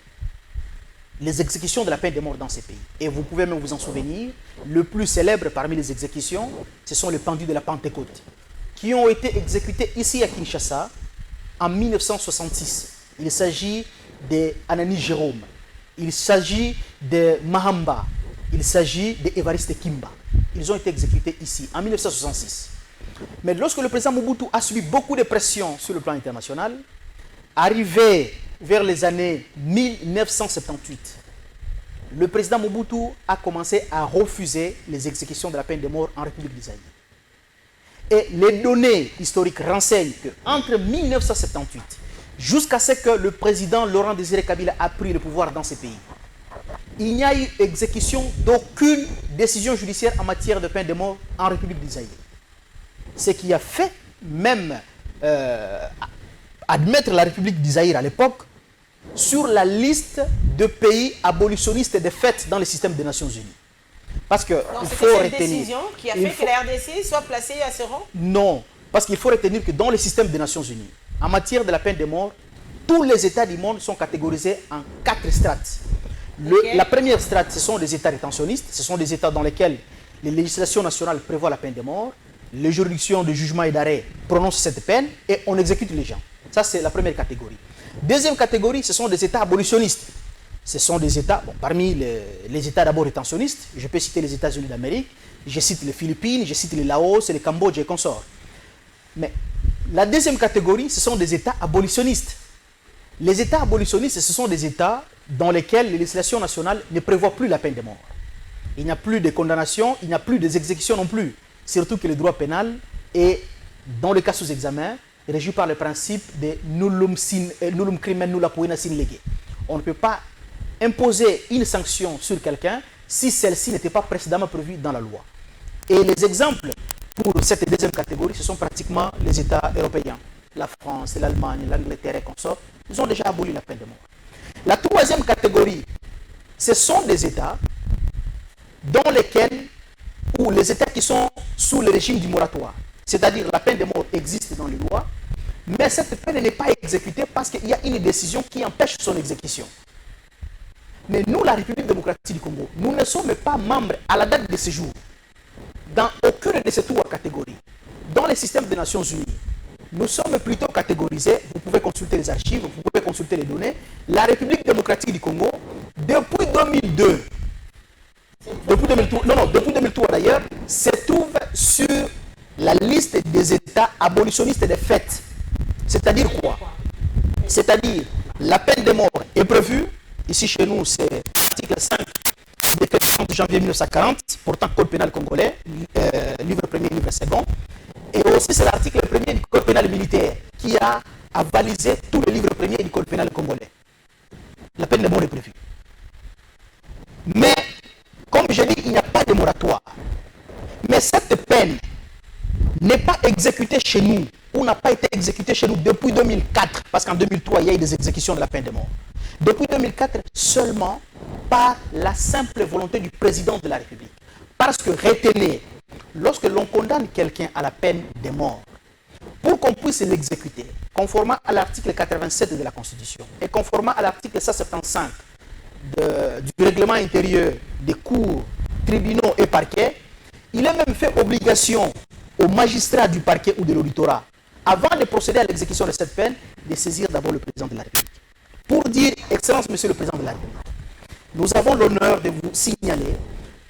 les exécutions de la peine de mort dans ces pays. Et vous pouvez même vous en souvenir, le plus célèbre parmi les exécutions, ce sont les pendus de la Pentecôte, qui ont été exécutés ici à Kinshasa en 1966. Il s'agit de Anani Jérôme, il s'agit de Mahamba, il s'agit d'Evariste Kimba. Ils ont été exécutés ici en 1966. Mais lorsque le président Mobutu a subi beaucoup de pression sur le plan international, arrivé vers les années 1978, le président Mobutu a commencé à refuser les exécutions de la peine de mort en République du Zaïre. Et les données historiques renseignent qu'entre 1978 jusqu'à ce que le président Laurent Désiré Kabila a pris le pouvoir dans ce pays, il n'y a eu exécution d'aucune décision judiciaire en matière de peine de mort en République du Zaïre. Ce qui a fait même admettre la République du Zaïre à l'époque sur la liste de pays abolitionnistes de fait dans le système des Nations Unies. Parce que il faut retenir... C'est cette décision qui a fait que la RDC soit placée à ce rang? Non, parce qu'il faut retenir que dans le système des Nations Unies, en matière de la peine de mort, tous les États du monde sont catégorisés en 4 strates. La première strate, ce sont des États rétentionnistes, ce sont des États dans lesquels les législations nationales prévoient la peine de mort, les juridictions de jugement et d'arrêt prononcent cette peine et on exécute les gens. Ça, c'est la première catégorie. Deuxième catégorie, ce sont des États abolitionnistes. Ce sont des États, bon, parmi les États d'abord rétentionnistes, je peux citer les États-Unis d'Amérique, je cite les Philippines, je cite les Laos, les Cambodge et consorts. Mais la deuxième catégorie, ce sont des États abolitionnistes. Les États abolitionnistes, ce sont des États dans lesquels les législations nationales ne prévoient plus la peine de mort. Il n'y a plus de condamnation, il n'y a plus d'exécution non plus. Surtout que le droit pénal est, dans le cas sous examen, régi par le principe de nullum crimen nulla poena sine lege. On ne peut pas imposer une sanction sur quelqu'un si celle-ci n'était pas précédemment prévue dans la loi. Et les exemples pour cette deuxième catégorie, ce sont pratiquement les États européens. La France, l'Allemagne, l'Angleterre et consorts, ils ont déjà aboli la peine de mort. La troisième catégorie, ce sont des États dans lesquels, ou les États qui sont sous le régime du moratoire. C'est-à-dire la peine de mort existe dans les lois, mais cette peine n'est pas exécutée parce qu'il y a une décision qui empêche son exécution. Mais nous, la République démocratique du Congo, nous ne sommes pas membres à la date de ce jour dans aucune de ces 3 catégories. Dans le système des Nations Unies, nous sommes plutôt catégorisés, vous pouvez consulter les archives, vous pouvez consulter les données. La République démocratique du Congo, depuis 2002, depuis 2003 d'ailleurs, se trouve sur la liste des États abolitionnistes de fait. C'est-à-dire quoi? C'est-à-dire, la peine de mort est prévue, ici chez nous c'est l'article 5 du décret 30 janvier 1940, portant code pénal congolais, livre 1er, livre 2. Et aussi c'est l'article 1er du code pénal militaire qui a avalisé tous les livres 1er du code pénal congolais. La peine de mort est prévue. Mais, comme je dis, il n'y a pas de moratoire. Mais cette peine n'est pas exécutée chez nous, ou n'a pas été exécutée chez nous depuis 2004, parce qu'en 2003, il y a eu des exécutions de la peine de mort. Depuis 2004, seulement par la simple volonté du président de la République. Parce que, retenez, lorsque l'on condamne quelqu'un à la peine de mort, pour qu'on puisse l'exécuter, conformément à l'article 87 de la Constitution et conformément à l'article 175 du règlement intérieur des cours, tribunaux et parquets, il est même fait obligation aux magistrats du parquet ou de l'auditorat, avant de procéder à l'exécution de cette peine, de saisir d'abord le président de la République. Pour dire, Excellence, Monsieur le Président de la République, nous avons l'honneur de vous signaler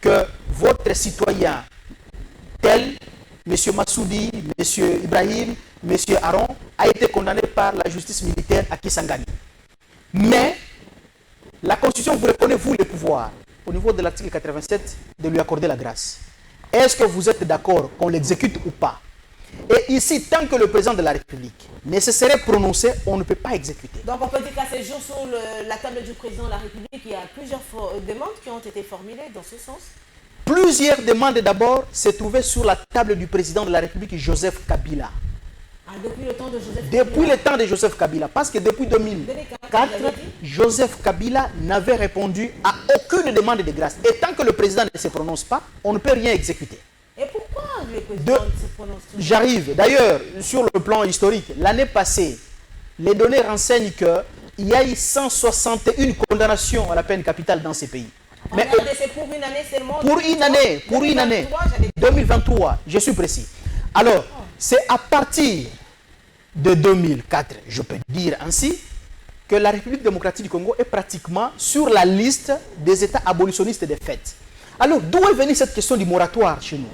que votre citoyen, tel M. Massoudi, M. Ibrahim, M. Aaron, a été condamné par la justice militaire à Kisangani. Mais la Constitution vous reconnaît, vous, les pouvoirs, au niveau de l'article 87, de lui accorder la grâce. Est-ce que vous êtes d'accord qu'on l'exécute ou pas? Et ici, tant que le président de la République ne se serait prononcé, on ne peut pas exécuter. Donc on peut dire qu'à ce jour, sur la table du président de la République, il y a plusieurs demandes qui ont été formulées dans ce sens. Plusieurs demandes d'abord se trouvaient sur la table du président de la République, Joseph Kabila. Depuis le temps de Joseph Depuis Kabila. le temps de Joseph Kabila. Parce que depuis 2004, Joseph Kabila n'avait répondu à aucune demande de grâce. Et tant que le président ne se prononce pas, on ne peut rien exécuter. Et pourquoi le président ne se prononce pas? J'arrive. D'ailleurs, sur le plan historique, l'année passée, les données renseignent qu'il y a eu 161 condamnations à la peine capitale dans ces pays. Mais c'est pour une année seulement. Pour une année. 2023, je suis précis. Alors, c'est à partir de 2004, je peux dire ainsi, que la République démocratique du Congo est pratiquement sur la liste des États abolitionnistes des faits. Alors, d'où est venue cette question du moratoire chez nous?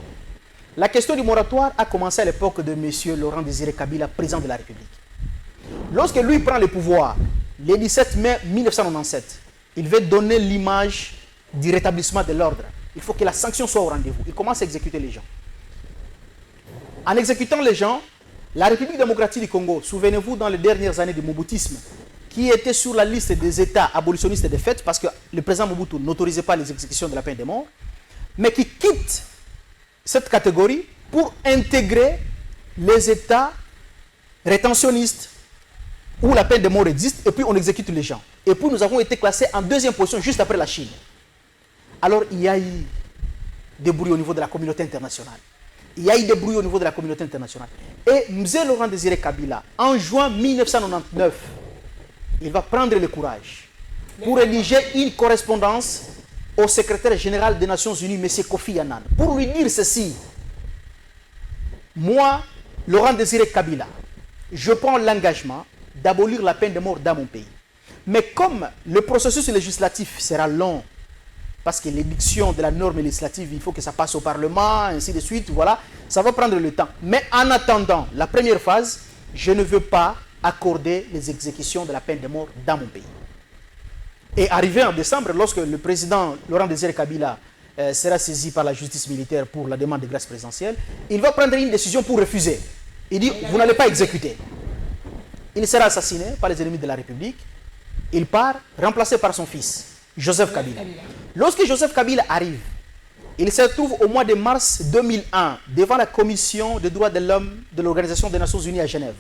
La question du moratoire a commencé à l'époque de M. Laurent Désiré Kabila, président de la République. Lorsque lui prend le pouvoir, le 17 mai 1997, il veut donner l'image du rétablissement de l'ordre. Il faut que la sanction soit au rendez-vous. Il commence à exécuter les gens. En exécutant les gens, la République démocratique du Congo, souvenez-vous, dans les dernières années du Mobutisme, qui était sur la liste des États abolitionnistes des faits, parce que le président Mobutu n'autorisait pas les exécutions de la peine de mort, mais qui quitte cette catégorie pour intégrer les États rétentionnistes, où la peine de mort existe, et puis on exécute les gens. Et puis nous avons été classés en deuxième position, juste après la Chine. Alors il y a eu des bruits au niveau de la communauté internationale. Il y a eu des bruits au niveau de la communauté internationale. Et M. Laurent Désiré Kabila, en juin 1999, il va prendre le courage pour rédiger une correspondance au secrétaire général des Nations Unies, M. Kofi Annan, pour lui dire ceci. Moi, Laurent Désiré Kabila, je prends l'engagement d'abolir la peine de mort dans mon pays. Mais comme le processus législatif sera long, parce que l'édiction de la norme législative, il faut que ça passe au Parlement, ainsi de suite, voilà, ça va prendre le temps. Mais en attendant la première phase, je ne veux pas accorder les exécutions de la peine de mort dans mon pays. Et arrivé en décembre, lorsque le président Laurent Désiré Kabila sera saisi par la justice militaire pour la demande de grâce présidentielle, il va prendre une décision pour refuser. Il dit, vous n'allez pas exécuter. Il sera assassiné par les ennemis de la République. Il part, remplacé par son fils, Joseph Kabila. Lorsque Joseph Kabila arrive, il se trouve au mois de mars 2001 devant la Commission des droits de l'homme de l'Organisation des Nations Unies à Genève.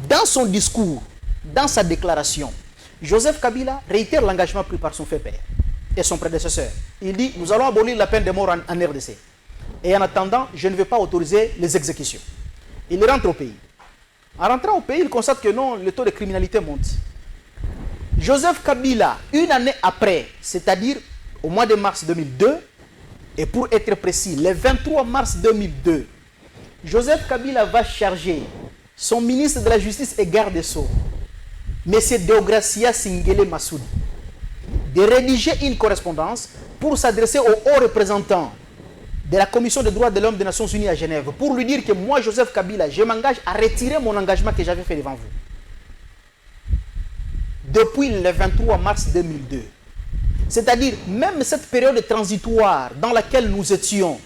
Dans son discours, dans sa déclaration, Joseph Kabila réitère l'engagement pris par son fait père et son prédécesseur. Il dit, nous allons abolir la peine de mort en RDC. Et en attendant, je ne vais pas autoriser les exécutions. Il rentre au pays. En rentrant au pays, il constate que non, le taux de criminalité monte. Joseph Kabila, une année après, c'est-à-dire au mois de mars 2002, et pour être précis, le 23 mars 2002, Joseph Kabila va charger son ministre de la Justice et garde des Sceaux, M. Deogracia Singele Massoudi, de rédiger une correspondance pour s'adresser au haut représentant de la Commission des droits de l'homme des Nations Unies à Genève, pour lui dire que moi, Joseph Kabila, je m'engage à retirer mon engagement que j'avais fait devant vous. Depuis le 23 mars 2002. C'est-à-dire, même cette période transitoire dans laquelle nous étions,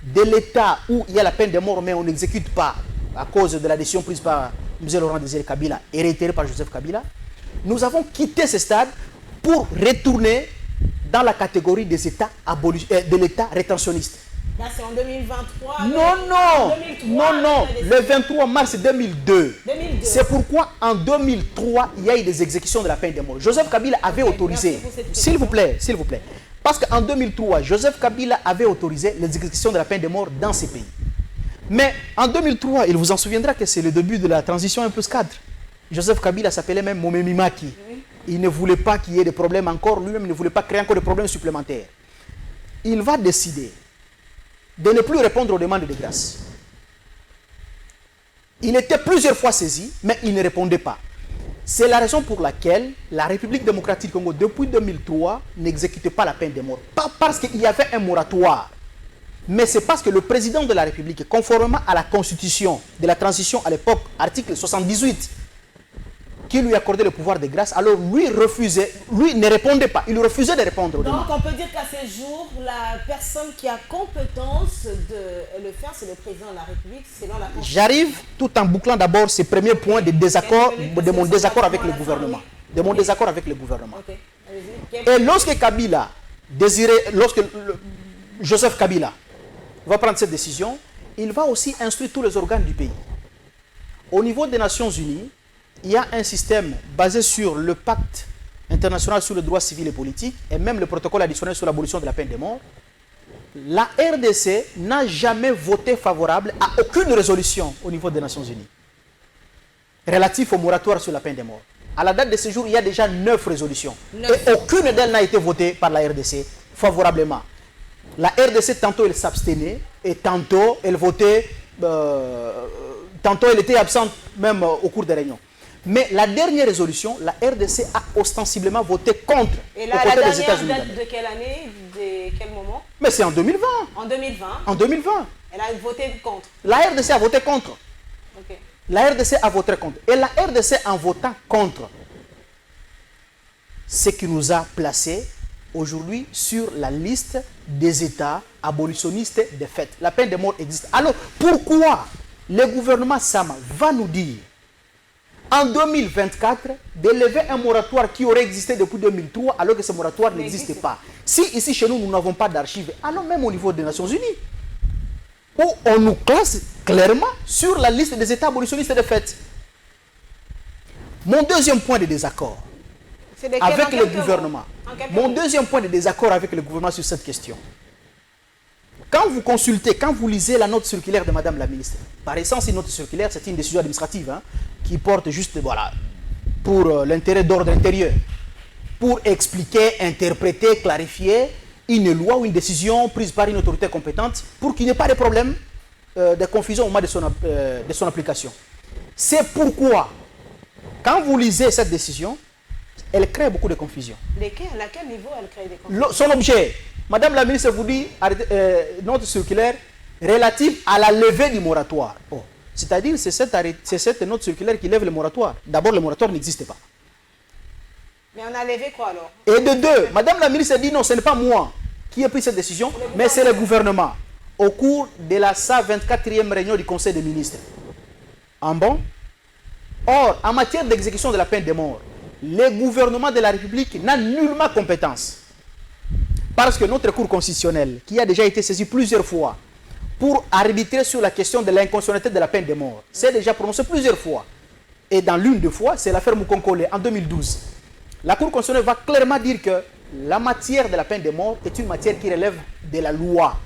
de l'État où il y a la peine de mort, mais on n'exécute pas, à cause de la décision prise par M. Laurent Désiré Kabila et réitérée par Joseph Kabila, nous avons quitté ce stade pour retourner dans la catégorie des États de l'État rétentionniste. Là, c'est en 2023. Non, le 23 mars 2002. C'est pourquoi en 2003, il y a eu des exécutions de la peine de mort. Joseph Kabila avait autorisé, s'il vous plaît, parce qu'en 2003, Joseph Kabila avait autorisé les exécutions de la peine de mort dans ces pays. Mais en 2003, il vous en souviendra que c'est le début de la transition un peu cadre. Joseph Kabila s'appelait même Momemi Maki. Il ne voulait pas qu'il y ait des problèmes encore, lui-même ne voulait pas créer encore des problèmes supplémentaires. Il va décider de ne plus répondre aux demandes de grâce. Il était plusieurs fois saisi, mais il ne répondait pas. C'est la raison pour laquelle la République démocratique du Congo, depuis 2003, n'exécutait pas la peine de mort. Pas parce qu'il y avait un moratoire, mais c'est parce que le président de la République, conformément à la constitution de la transition à l'époque, article 78, qui lui accordait le pouvoir de grâce, alors lui ne répondait pas, il refusait de répondre aux demandes. Donc on peut dire qu'à ce jour, la personne qui a compétence de le faire, c'est le président de la République, selon la Constitution. J'arrive tout en bouclant d'abord ces premiers points de désaccord, de mon désaccord avec le gouvernement. De mon désaccord avec le gouvernement. Et lorsque Joseph Kabila va prendre cette décision, il va aussi instruire tous les organes du pays. Au niveau des Nations Unies, il y a un système basé sur le pacte international sur le droit civil et politique et même le protocole additionnel sur l'abolition de la peine de mort. La RDC n'a jamais voté favorable à aucune résolution au niveau des Nations Unies relatif au moratoire sur la peine de mort. À la date de ce jour, il y a déjà 9 résolutions. Et aucune d'elles n'a été votée par la RDC favorablement. La RDC, tantôt elle s'abstenait et tantôt elle votait, tantôt elle était absente même au cours des réunions. Mais la dernière résolution, la RDC a ostensiblement voté contre. Et là, la dernière date de quelle année, de quel moment? Mais c'est en 2020. En 2020. En 2020. Elle a voté contre. La RDC a voté contre. Ok. La RDC a voté contre. Et la RDC, en votant contre, ce qui nous a placés aujourd'hui sur la liste des États abolitionnistes de fait. La peine de mort existe. Alors, pourquoi le gouvernement Sama va nous dire en 2024 d'élever un moratoire qui aurait existé depuis 2003 alors que ce moratoire n'existe pas? Si ici chez nous, nous n'avons pas d'archives, allons même au niveau des Nations Unies, où on nous classe clairement sur la liste des États abolitionnistes de fait. Mon deuxième point de désaccord avec le gouvernement, sur cette question, quand vous consultez, quand vous lisez la note circulaire de Madame la ministre, par essence une note circulaire, c'est une décision administrative qui porte juste pour l'intérêt d'ordre intérieur, pour expliquer, interpréter, clarifier une loi ou une décision prise par une autorité compétente pour qu'il n'y ait pas de problème de confusion au moment de son application. C'est pourquoi, quand vous lisez cette décision, elle crée beaucoup de confusion. À quel niveau elle crée des confusions? Son objet, Madame la ministre vous dit, note circulaire relative à la levée du moratoire. Oh. C'est-à-dire, c'est cette note circulaire qui lève le moratoire. D'abord, le moratoire n'existe pas. Mais on a levé quoi alors? Et de deux, Madame la ministre dit non, ce n'est pas moi qui ai pris cette décision, mais c'est le gouvernement. Au cours de la 124e réunion du Conseil des ministres. En bon? Or, en matière d'exécution de la peine de mort, le gouvernement de la République n'a nullement compétence. Parce que notre Cour constitutionnelle, qui a déjà été saisie plusieurs fois pour arbitrer sur la question de l'inconstitutionnalité de la peine de mort, s'est déjà prononcée plusieurs fois. Et dans l'une des fois, c'est l'affaire Mukonkole en 2012. La Cour constitutionnelle va clairement dire que la matière de la peine de mort est une matière qui relève de la loi.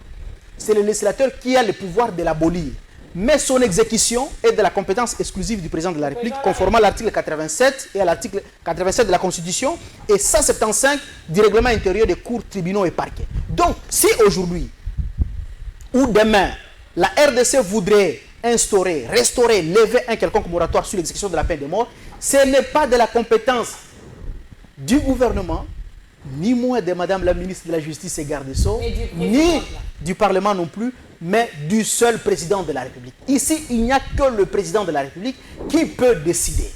C'est le législateur qui a le pouvoir de l'abolir. Mais son exécution est de la compétence exclusive du président de la République, conformément à l'article 87 et à l'article 87 de la Constitution et 175 du règlement intérieur des cours, tribunaux et parquets. Donc, si aujourd'hui ou demain, la RDC voudrait instaurer, restaurer, lever un quelconque moratoire sur l'exécution de la peine de mort, ce n'est pas de la compétence du gouvernement, ni moins de Madame la ministre de la Justice et Garde des Sceaux, ni du Parlement non plus, mais du seul président de la République. Ici, il n'y a que le président de la République qui peut décider.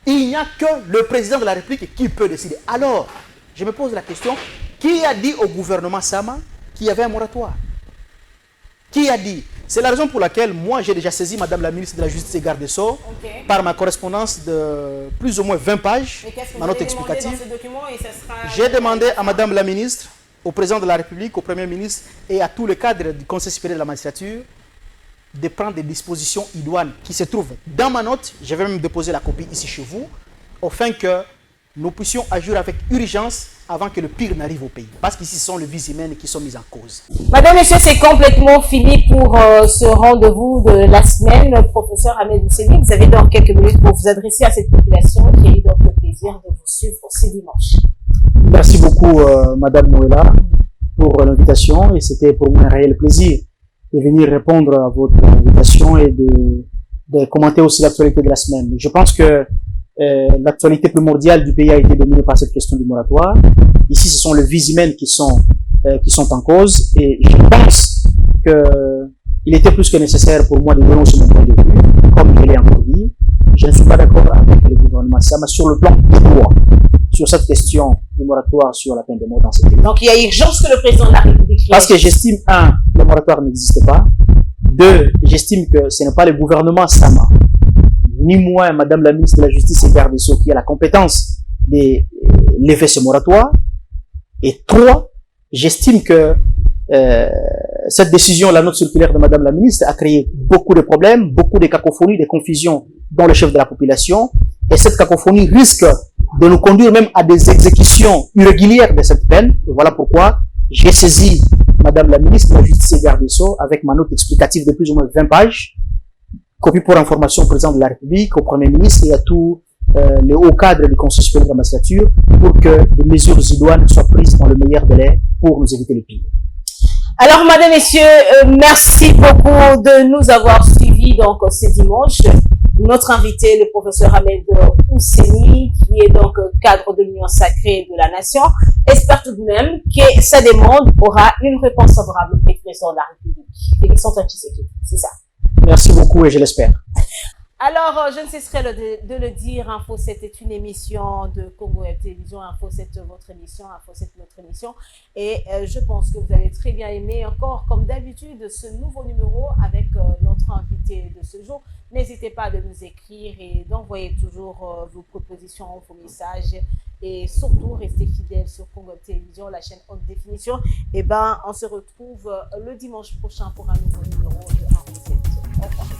Il n'y a que le président de la République qui peut décider. Alors, je me pose la question, qui a dit au gouvernement Sama qu'il y avait un moratoire? Qui a dit? C'est la raison pour laquelle moi j'ai déjà saisi Madame la ministre de la Justice et Garde des Sceaux par ma correspondance de plus ou moins 20 pages, ma note explicative. J'ai demandé à Madame la ministre, au président de la République, au Premier ministre et à tous les cadres du Conseil supérieur de la magistrature de prendre des dispositions idoines qui se trouvent dans ma note. Je vais même déposer la copie ici chez vous, afin que nous puissions agir avec urgence avant que le pire n'arrive au pays. Parce qu'ici, ce sont les vies humaines qui sont mises en cause. Madame, Monsieur, c'est complètement fini pour ce rendez-vous de la semaine. Professeur Ahmed Mousséni, vous avez donc quelques minutes pour vous adresser à cette population qui a eu donc le plaisir de vous suivre ce dimanche. Merci beaucoup, Madame Noëlla, pour l'invitation. Et c'était pour moi un réel plaisir de venir répondre à votre invitation et de commenter aussi l'actualité de la semaine. Je pense que l'actualité primordiale du pays a été dominée par cette question du moratoire. Ici, ce sont les vies humaines qui sont en cause, et je pense que il était plus que nécessaire pour moi de donner aussi mon point de vue, comme je l'ai encore dit. Je ne suis pas d'accord avec le gouvernement Sama sur le plan du droit, sur cette question du moratoire sur la peine de mort dans ce pays. Donc il y a urgence que le président de la République... Parce que j'estime, 1, le moratoire n'existe pas. 2, j'estime que ce n'est pas le gouvernement Sama, ni moi, Madame la ministre de la Justice et Garde des Sceaux, qui a la compétence de lever ce moratoire. Et 3, j'estime que cette décision, la note circulaire de Madame la ministre, a créé beaucoup de problèmes, beaucoup de cacophonies, de confusions dans le chef de la population. Et cette cacophonie risque de nous conduire même à des exécutions irrégulières de cette peine. Et voilà pourquoi j'ai saisi Madame la ministre de la Justice et Garde des Sceaux avec ma note explicative de plus ou moins 20 pages, copie pour information au président de la République, au Premier ministre et à tous les hauts cadres du Conseil supérieur de la magistrature pour que des mesures idoines soient prises dans le meilleur délai pour nous éviter le pire. Alors, mesdames, messieurs, merci beaucoup de nous avoir suivis donc ce dimanche. Notre invité, le professeur Ahmed Ousseni, qui est donc cadre de l'Union sacrée de la Nation, espère tout de même que sa demande aura une réponse favorable au président de la République. Félix Antoine Tshisekedi, c'est ça. Merci beaucoup et je l'espère. Alors, je ne cesserai de le dire, Info 7 est une émission de Congo Web Télévision, Info 7 votre émission, Info 7 notre émission. Et je pense que vous allez très bien aimer encore, comme d'habitude, ce nouveau numéro avec notre invité de ce jour. N'hésitez pas de nous écrire et d'envoyer toujours vos propositions, vos messages. Et surtout, restez fidèles sur Congo Web Télévision, la chaîne haute définition. Et on se retrouve le dimanche prochain pour un nouveau numéro de Info 7. Au revoir.